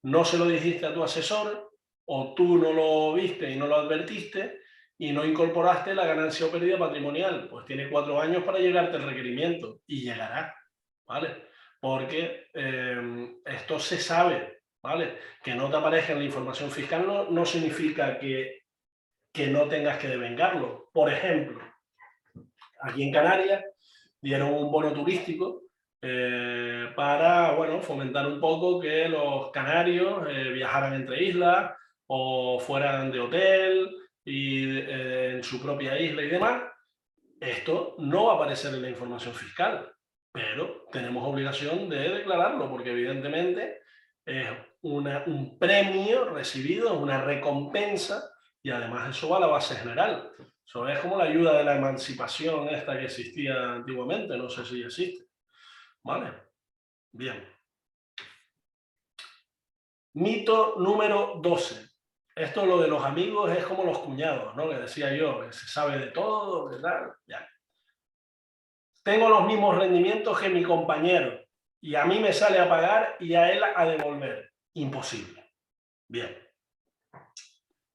No se lo dijiste a tu asesor, o tú no lo viste y no lo advertiste y no incorporaste la ganancia o pérdida patrimonial. Pues tiene 4 años para llegarte el requerimiento y llegará, ¿vale? Porque esto se sabe, ¿vale? Que no te aparezca en la información fiscal no significa que no tengas que devengarlo. Por ejemplo, aquí en Canarias dieron un bono turístico para, bueno, fomentar un poco que los canarios viajaran entre islas o fueran de hotel y en su propia isla y demás. Esto no va a aparecer en la información fiscal, pero tenemos obligación de declararlo porque evidentemente es un premio recibido, una recompensa, y además eso va a la base general. Eso es como la ayuda de la emancipación esta que existía antiguamente, no sé si existe. ¿Vale? Bien. Mito número 12. Esto, lo de los amigos, es como los cuñados, ¿no? Que decía yo, que se sabe de todo, que tal. Ya. Tengo los mismos rendimientos que mi compañero y a mí me sale a pagar y a él a devolver. Imposible. Bien.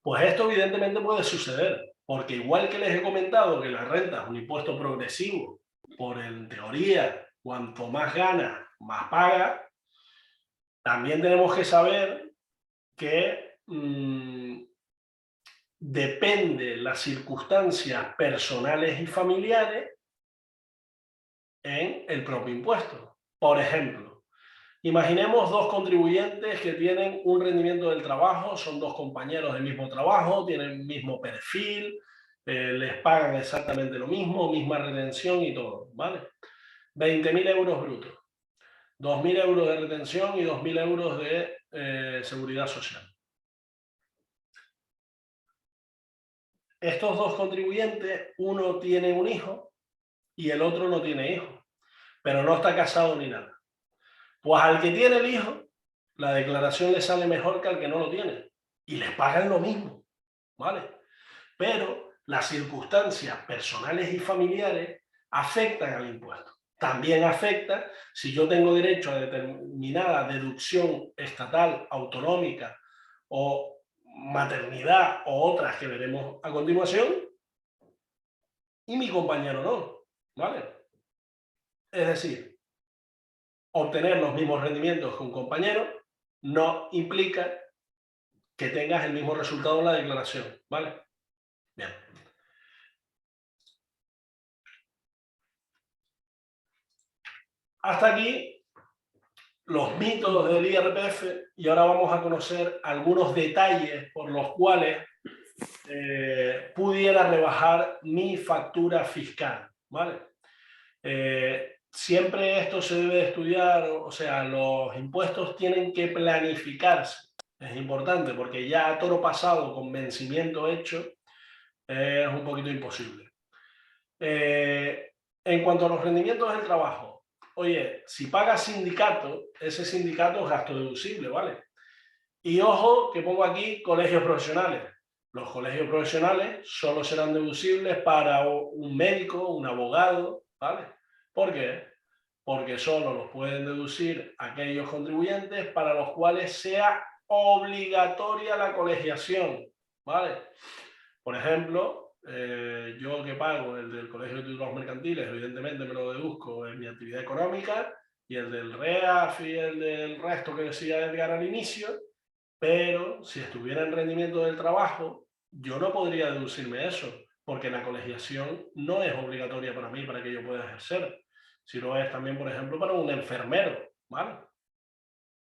Pues esto evidentemente puede suceder, porque igual que les he comentado que la renta es un impuesto progresivo, por en teoría, cuanto más gana, más paga, también tenemos que saber que depende las circunstancias personales y familiares en el propio impuesto. Por ejemplo, imaginemos 2 contribuyentes que tienen un rendimiento del trabajo, son 2 compañeros del mismo trabajo, tienen el mismo perfil, les pagan exactamente lo mismo, misma retención y todo, ¿vale? 20.000 euros brutos, 2.000 euros de retención y 2.000 euros de seguridad social. Estos 2 contribuyentes, uno tiene un hijo y el otro no tiene hijo, pero no está casado ni nada. Pues al que tiene el hijo, la declaración le sale mejor que al que no lo tiene. Y les pagan lo mismo, ¿vale? Pero las circunstancias personales y familiares afectan al impuesto. También afecta si yo tengo derecho a determinada deducción estatal, autonómica o maternidad o otras que veremos a continuación y mi compañero no, ¿vale? Es decir, obtener los mismos rendimientos que un compañero no implica que tengas el mismo resultado en la declaración, ¿vale? Bien. Hasta aquí los mitos del IRPF y ahora vamos a conocer algunos detalles por los cuales pudiera rebajar mi factura fiscal, ¿vale? Siempre esto se debe estudiar, o sea, los impuestos tienen que planificarse. Es importante porque ya a toro pasado con vencimiento hecho es un poquito imposible. En cuanto a los rendimientos del trabajo, oye, si pagas sindicato, ese sindicato es gasto deducible, ¿vale? Y ojo, que pongo aquí colegios profesionales. Los colegios profesionales solo serán deducibles para un médico, un abogado, ¿vale? ¿Por qué? Porque solo los pueden deducir aquellos contribuyentes para los cuales sea obligatoria la colegiación, ¿vale? Por ejemplo, yo que pago el del Colegio de Títulos Mercantiles, evidentemente me lo deduzco en mi actividad económica, y el del REAF y el del resto que decía Edgar al inicio, pero si estuviera en rendimiento del trabajo, yo no podría deducirme eso, porque la colegiación no es obligatoria para mí para que yo pueda ejercer, si lo es también, por ejemplo, para un enfermero, ¿vale?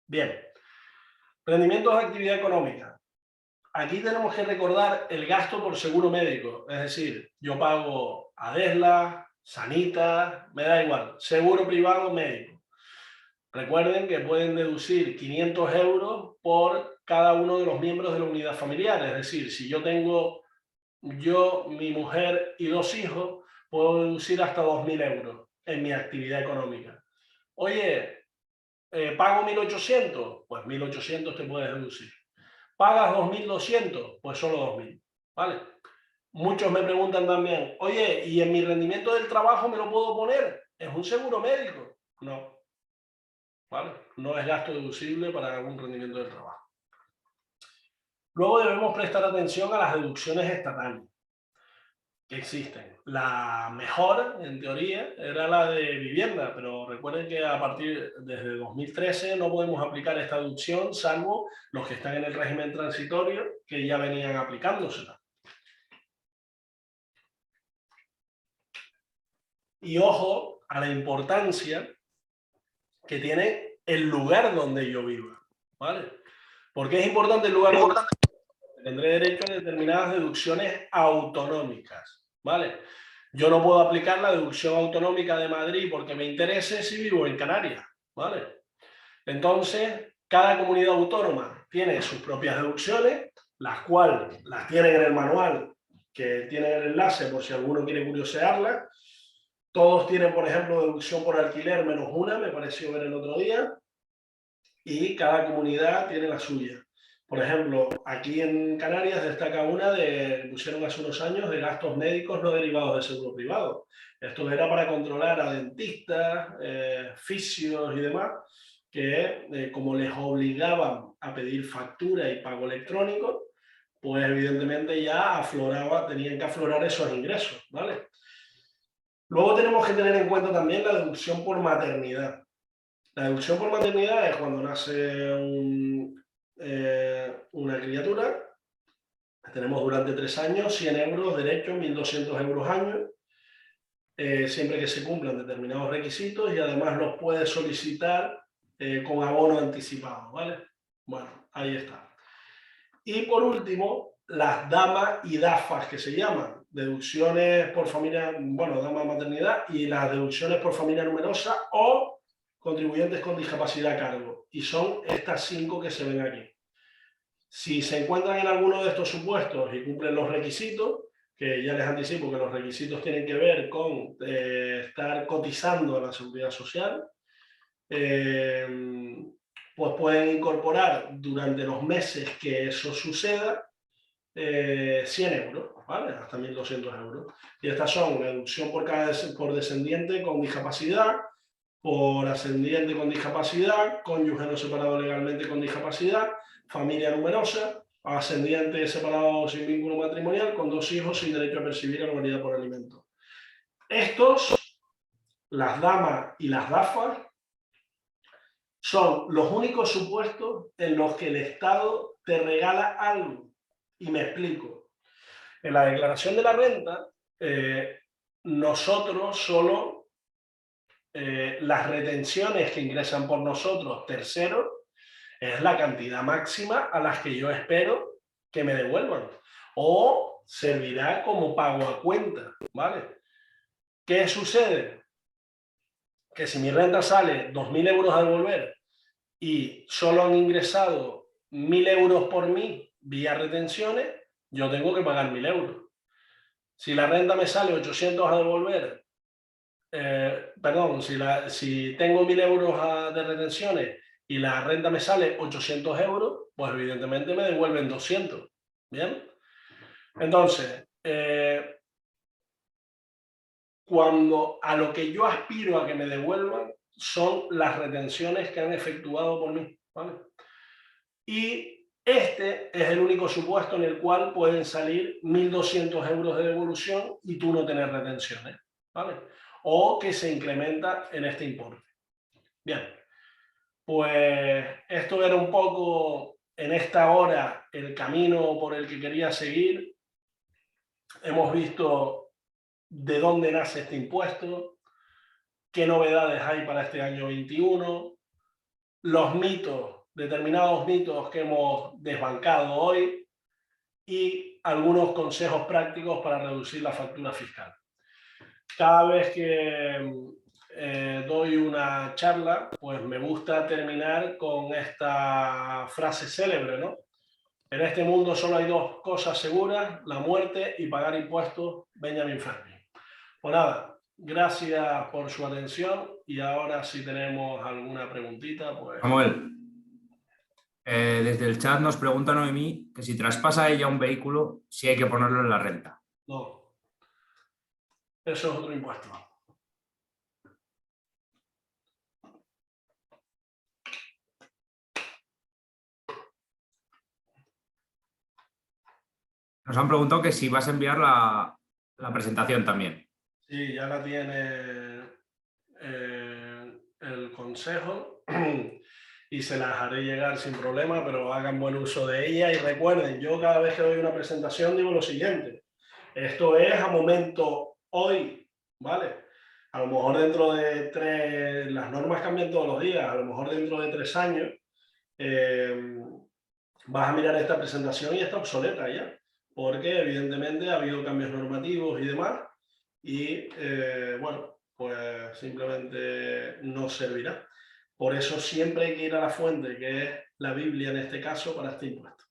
Bien, rendimientos de actividad económica. Aquí tenemos que recordar el gasto por seguro médico, es decir, yo pago Adesla, Sanita, me da igual, seguro privado médico. Recuerden que pueden deducir 500 euros por cada uno de los miembros de la unidad familiar, es decir, si yo tengo mi mujer y 2 hijos, puedo deducir hasta 2.000 euros en mi actividad económica. Oye, ¿pago 1.800? Pues 1.800 te puedes deducir. ¿Pagas 2.200? Pues solo 2.000, ¿vale? Muchos me preguntan también, oye, ¿y en mi rendimiento del trabajo me lo puedo poner? ¿Es un seguro médico? No, ¿vale? No es gasto deducible para un rendimiento del trabajo. Luego debemos prestar atención a las deducciones estatales que existen. La mejor, en teoría, era la de vivienda, pero recuerden que desde 2013 no podemos aplicar esta deducción, salvo los que están en el régimen transitorio, que ya venían aplicándosela. Y ojo a la importancia que tiene el lugar donde yo viva, ¿vale? ¿Por qué es importante el lugar donde tendré derecho a determinadas deducciones autonómicas, ¿vale? Yo no puedo aplicar la deducción autonómica de Madrid porque me interese si vivo en Canarias, ¿vale? Entonces, cada comunidad autónoma tiene sus propias deducciones, las cuales las tienen en el manual, que tienen el enlace por si alguno quiere curiosearlas. Todos tienen, por ejemplo, deducción por alquiler menos una, me pareció ver el otro día, y cada comunidad tiene la suya. Por ejemplo, aquí en Canarias destaca una pusieron hace unos años, de gastos médicos no derivados de seguro privado. Esto era para controlar a dentistas, fisios y demás, que como les obligaban a pedir factura y pago electrónico, pues evidentemente ya tenían que aflorar esos ingresos, ¿vale? Luego tenemos que tener en cuenta también la deducción por maternidad. La deducción por maternidad es cuando nace una criatura. Tenemos durante 3 años 100 euros derecho, 1.200 euros año, siempre que se cumplan determinados requisitos y además los puede solicitar con abono anticipado, ¿vale? Bueno, ahí está. Y por último, las DAMA y DAFAs que se llaman, deducciones por familia, bueno, DAMA maternidad y las deducciones por familia numerosa o contribuyentes con discapacidad a cargo. Y son estas 5 que se ven aquí. Si se encuentran en alguno de estos supuestos y cumplen los requisitos, que ya les anticipo que los requisitos tienen que ver con estar cotizando a la seguridad social, pues pueden incorporar durante los meses que eso suceda 100 euros, ¿vale? Hasta 1.200 euros. Y estas son deducción por descendiente con discapacidad, por ascendiente con discapacidad, cónyuge no separado legalmente con discapacidad, familia numerosa, ascendiente separado sin vínculo matrimonial, con 2 hijos sin derecho a percibir anualidad por alimento. Estos, las DAMA y las DAFA, son los únicos supuestos en los que el Estado te regala algo. Y me explico. En la declaración de la renta, nosotros solo las retenciones que ingresan por nosotros, terceros, es la cantidad máxima a las que yo espero que me devuelvan. O servirá como pago a cuenta, ¿vale? ¿Qué sucede? Que si mi renta sale 2.000 euros a devolver y solo han ingresado 1.000 euros por mí vía retenciones, yo tengo que pagar 1.000 euros. Si la renta me sale 800 a devolver, perdón, si tengo 1.000 euros de retenciones y la renta me sale 800 euros, pues evidentemente me devuelven 200. ¿Bien? Entonces, cuando a lo que yo aspiro a que me devuelvan son las retenciones que han efectuado por mí, ¿vale? Y este es el único supuesto en el cual pueden salir 1.200 euros de devolución y tú no tener retenciones, ¿vale? O que se incrementa en este importe. Bien, pues esto era un poco en esta hora el camino por el que quería seguir. hemos visto de dónde nace este impuesto, qué novedades hay para este año 21, los mitos, determinados mitos que hemos desbancado hoy y algunos consejos prácticos para reducir la factura fiscal. Cada vez que doy una charla, pues me gusta terminar con esta frase célebre, ¿no? En este mundo solo hay dos cosas seguras, la muerte y pagar impuestos. Benjamin Franklin. Pues nada, gracias por su atención y ahora si tenemos alguna preguntita, pues... Samuel, desde el chat nos pregunta Noemí que si traspasa ella un vehículo, si hay que ponerlo en la renta. No, eso es otro impuesto. Nos han preguntado que si vas a enviar la presentación también. Sí, ya la tiene el consejo y se las haré llegar sin problema, pero hagan buen uso de ella y recuerden, yo cada vez que doy una presentación digo lo siguiente, esto es a momento hoy, ¿vale? A lo mejor dentro de las normas cambian todos los días, a lo mejor dentro de 3 años vas a mirar esta presentación y está obsoleta ya, porque evidentemente ha habido cambios normativos y demás, y bueno, pues simplemente no servirá. Por eso siempre hay que ir a la fuente, que es la Biblia en este caso, para este impuesto.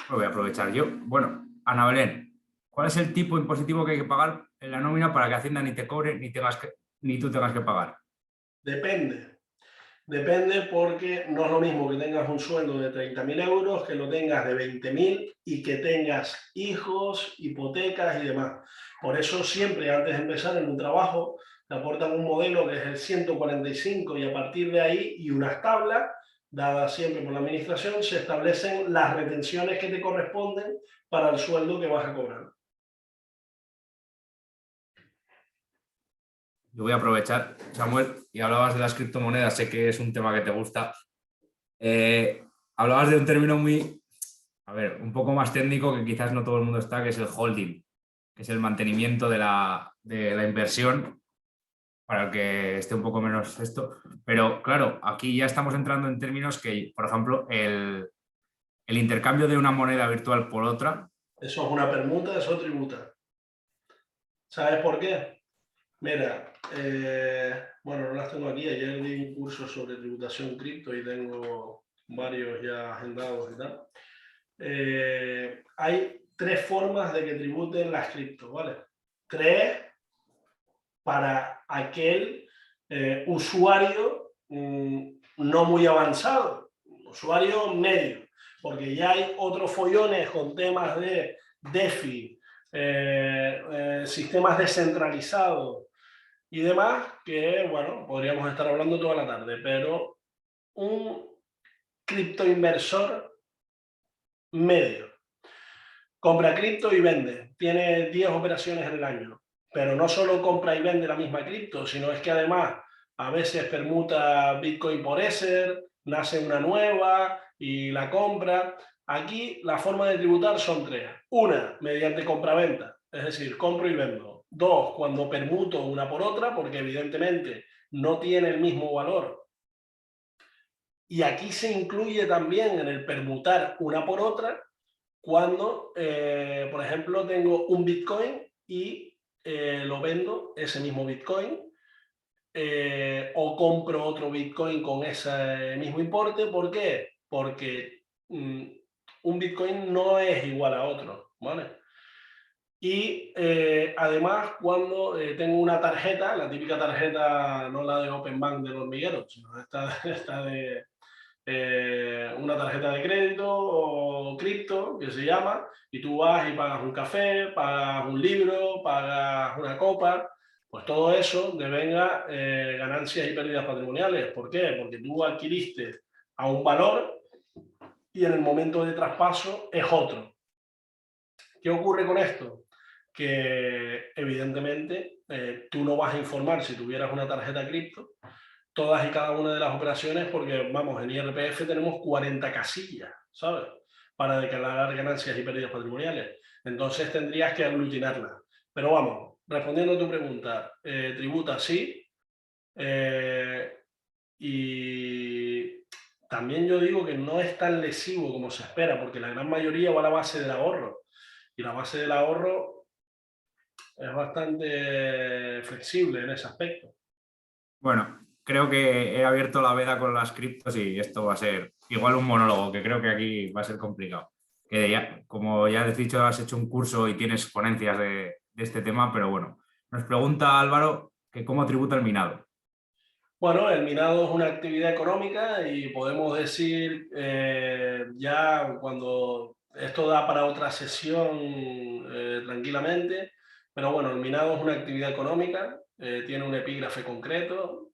Lo voy a aprovechar yo. Bueno, Ana Belén, ¿cuál es el tipo impositivo que hay que pagar en la nómina para que Hacienda ni te cobre ni tú tengas que pagar? Depende. Depende porque no es lo mismo que tengas un sueldo de 30.000 euros, que lo tengas de 20.000 y que tengas hijos, hipotecas y demás. Por eso siempre antes de empezar en un trabajo te aportan un modelo que es el 145 y a partir de ahí y unas tablas dadas siempre por la administración se establecen las retenciones que te corresponden para el sueldo que vas a cobrar. Yo voy a aprovechar, Samuel, y hablabas de las criptomonedas, sé que es un tema que te gusta. Hablabas de un término muy, un poco más técnico que quizás no todo el mundo está, que es el holding, que es el mantenimiento de la inversión, para el que esté un poco menos esto. Pero claro, aquí ya estamos entrando en términos que, por ejemplo, el intercambio de una moneda virtual por otra. Eso es una permuta, eso tributa. ¿Sabes por qué? Mira, bueno, no las tengo aquí. Ayer di un curso sobre tributación cripto y tengo varios ya agendados y tal. Hay 3 formas de que tributen las cripto, ¿vale? 3 para aquel usuario no muy avanzado, usuario medio, porque ya hay otros follones con temas de DeFi, sistemas descentralizados y demás, que, bueno, podríamos estar hablando toda la tarde, pero un criptoinversor medio compra cripto y vende, tiene 10 operaciones en el año, pero no solo compra y vende la misma cripto, sino es que además a veces permuta Bitcoin por Ether, nace una nueva y la compra. Aquí la forma de tributar son 3. Una, mediante compraventa, es decir, compro y vendo. 2, cuando permuto una por otra, porque evidentemente no tiene el mismo valor. Y aquí se incluye también en el permutar una por otra, cuando, por ejemplo, tengo un Bitcoin y lo vendo, ese mismo Bitcoin, o compro otro Bitcoin con ese mismo importe. ¿Por qué? Porque un Bitcoin no es igual a otro, ¿vale? Y además, cuando tengo una tarjeta, la típica tarjeta, no la de Open Bank del hormiguero, sino esta de una tarjeta de crédito o cripto, que se llama, y tú vas y pagas un café, pagas un libro, pagas una copa, pues todo eso devenga ganancias y pérdidas patrimoniales. ¿Por qué? Porque tú adquiriste a un valor y en el momento de traspaso es otro. ¿Qué ocurre con esto? que evidentemente tú no vas a informar si tuvieras una tarjeta cripto todas y cada una de las operaciones, porque vamos, en IRPF tenemos 40 casillas, ¿sabes? Para declarar ganancias y pérdidas patrimoniales. Entonces tendrías que aglutinarlas. Pero vamos, respondiendo a tu pregunta, tributa sí. Y también yo digo que no es tan lesivo como se espera, porque la gran mayoría va a la base del ahorro. Y la base del ahorro es bastante flexible en ese aspecto. Bueno, creo que he abierto la veda con las criptos y esto va a ser igual un monólogo, que creo que aquí va a ser complicado. Que ya, como ya has dicho, has hecho un curso y tienes ponencias de este tema, pero bueno, nos pregunta Álvaro que cómo tributa el minado. Bueno, el minado es una actividad económica y podemos decir ya cuando esto da para otra sesión tranquilamente, pero bueno, el minado es una actividad económica, tiene un epígrafe concreto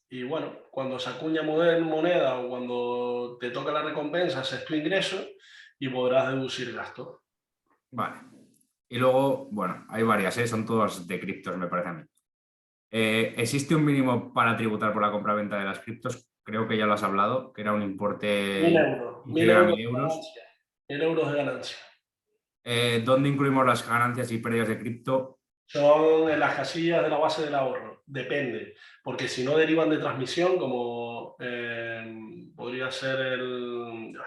y bueno, cuando se acuña moneda o cuando te toca la recompensa, es tu ingreso y podrás deducir gastos. Vale. Y luego, bueno, hay varias, son todas de criptos, me parece a mí. ¿Existe un mínimo para tributar por la compra-venta de las criptos? Creo que ya lo has hablado, que era un importe 1.000 euros, 1.000 inferior a euros 1.000 de euros. ganancia. 1.000 euros de ganancia. ¿Dónde incluimos las ganancias y pérdidas de cripto? Son en las casillas de la base del ahorro, depende, porque si no derivan de transmisión, como podría ser el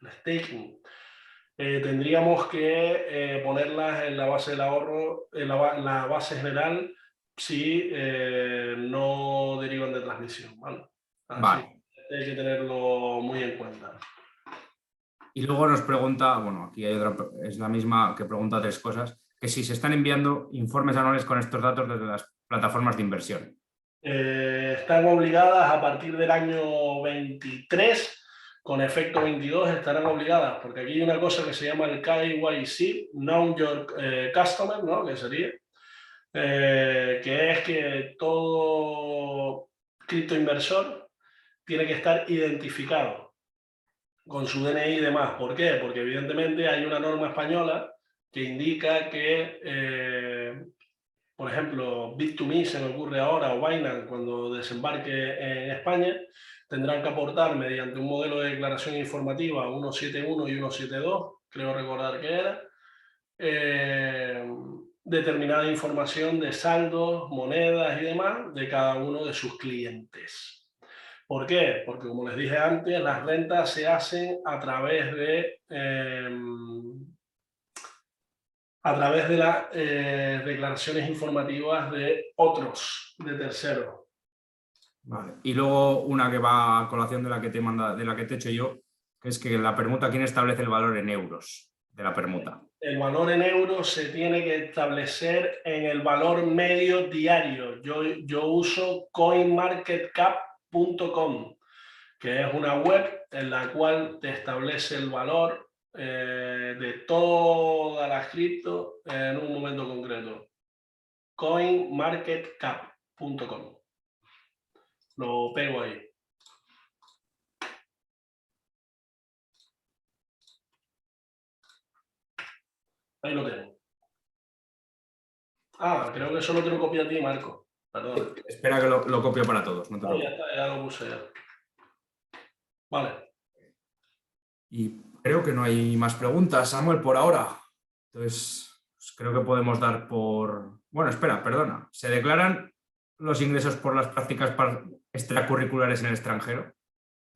staking, tendríamos que ponerlas en la base del ahorro, en la base general, si no derivan de transmisión, ¿vale? Así Vale. hay que tenerlo muy en cuenta. Y luego nos pregunta, bueno, aquí hay otra, es la misma que pregunta tres cosas, que si se están enviando informes anuales con estos datos desde las plataformas de inversión. Están obligadas a partir del año 23, con efecto 22 estarán obligadas, porque aquí hay una cosa que se llama el KYC, Know Your Customer, ¿no? Que sería, que es que todo criptoinversor tiene que estar identificado con su DNI y demás. ¿Por qué? Porque evidentemente hay una norma española que indica que por ejemplo, Bit2Me se me ocurre ahora, o Binance, cuando desembarque en España, tendrán que aportar mediante un modelo de declaración informativa 171 y 172, creo recordar que era, determinada información de saldos, monedas y demás de cada uno de sus clientes. ¿Por qué? Porque como les dije antes, las rentas se hacen a través de las declaraciones informativas de otros, de terceros. Vale. Y luego una que va a colación de la que te he hecho yo, que es que la permuta, ¿quién establece el valor en euros de la permuta? El valor en euros se tiene que establecer en el valor medio diario. Yo uso coinmarketcap.com, que es una web en la cual te establece el valor de todas las cripto en un momento concreto. coinmarketcap.com. Lo pego ahí. Ahí lo tengo. Ah, creo que solo te lo copio a ti, Marco. Perdón. Espera que lo copio para todos, no te Ya preocupes. está, ya lo puse ya. Vale. Y creo que no hay más preguntas, Samuel, por ahora. Entonces, pues creo que podemos dar por... Bueno, espera, perdona. ¿Se declaran los ingresos por las prácticas extracurriculares en el extranjero?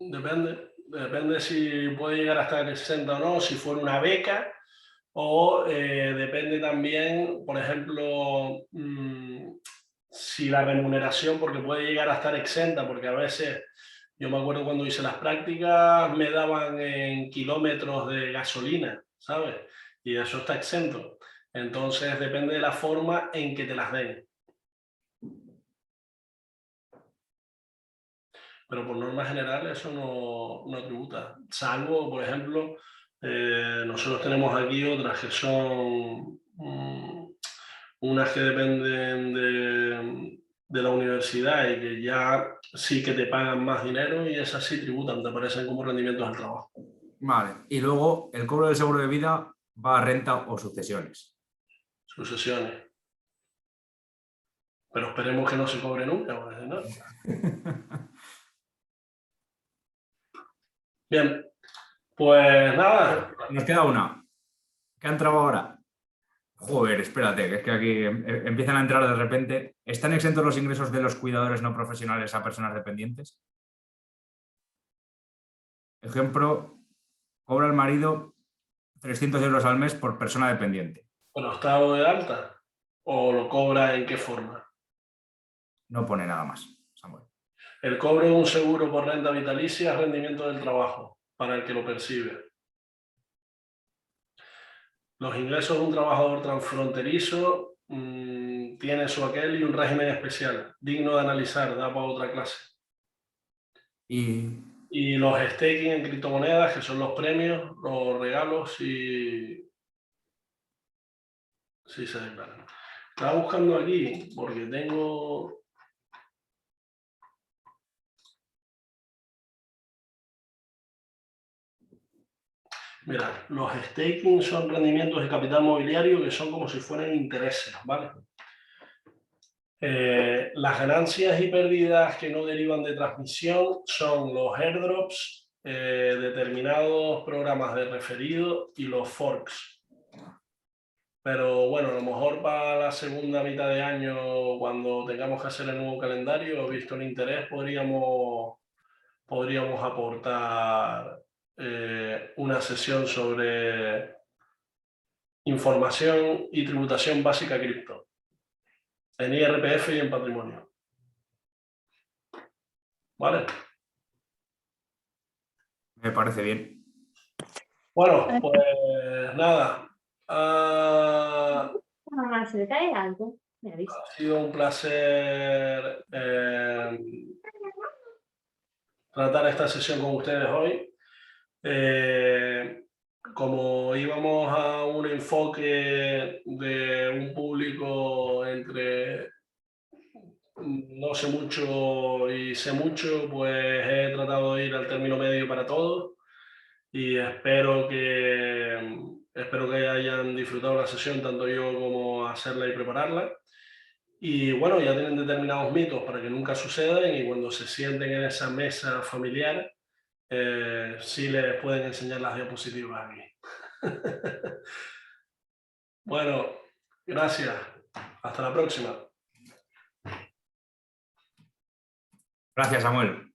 Depende si puede llegar hasta el 60 o no, si fuera una beca, o depende también, por ejemplo, si la remuneración, porque puede llegar a estar exenta, porque a veces, yo me acuerdo cuando hice las prácticas, me daban en kilómetros de gasolina, ¿sabes? Y eso está exento. Entonces depende de la forma en que te las den. Pero por norma general eso no tributa, salvo, por ejemplo, nosotros tenemos aquí otras que son unas que dependen de la universidad y que ya sí que te pagan más dinero y esas sí tributan, te aparecen como rendimientos al trabajo. Vale. Y luego el cobro del seguro de vida va a renta o sucesiones. Sucesiones. Pero esperemos que no se cobre nunca, porque, ¿no? Bien, pues nada. Nos queda una. ¿Qué ha entrado ahora? Joder, espérate, que es que aquí empiezan a entrar de repente. ¿Están exentos los ingresos de los cuidadores no profesionales a personas dependientes? Ejemplo, cobra el marido 300 euros al mes por persona dependiente. Bueno, ¿está dado de alta? ¿O lo cobra en qué forma? No pone nada más, Samuel. El cobro de un seguro por renta vitalicia es rendimiento del trabajo para el que lo percibe. Los ingresos de un trabajador transfronterizo tiene su aquel y un régimen especial, digno de analizar, da para otra clase. Y los staking en criptomonedas, que son los premios, los regalos y... Sí, se declaran. Estaba buscando aquí porque tengo... Mira, los staking son rendimientos de capital mobiliario que son como si fueran intereses, ¿vale? Las ganancias y pérdidas que no derivan de transmisión son los airdrops, determinados programas de referido y los forks. Pero bueno, a lo mejor para la segunda mitad de año, cuando tengamos que hacer el nuevo calendario, visto el interés, podríamos aportar una sesión sobre información y tributación básica cripto, en IRPF y en patrimonio. ¿Vale? Me parece bien. Bueno, pues nada. Se le cae algo, me avisa. Ha sido un placer tratar esta sesión con ustedes hoy. Como íbamos a un enfoque de un público entre no sé mucho y sé mucho, pues he tratado de ir al término medio para todos y espero que hayan disfrutado la sesión, tanto yo como hacerla y prepararla. Y bueno, ya tienen determinados mitos para que nunca sucedan y cuando se sienten en esa mesa familiar, sí les pueden enseñar las diapositivas aquí. Bueno, gracias. Hasta la próxima. Gracias, Samuel.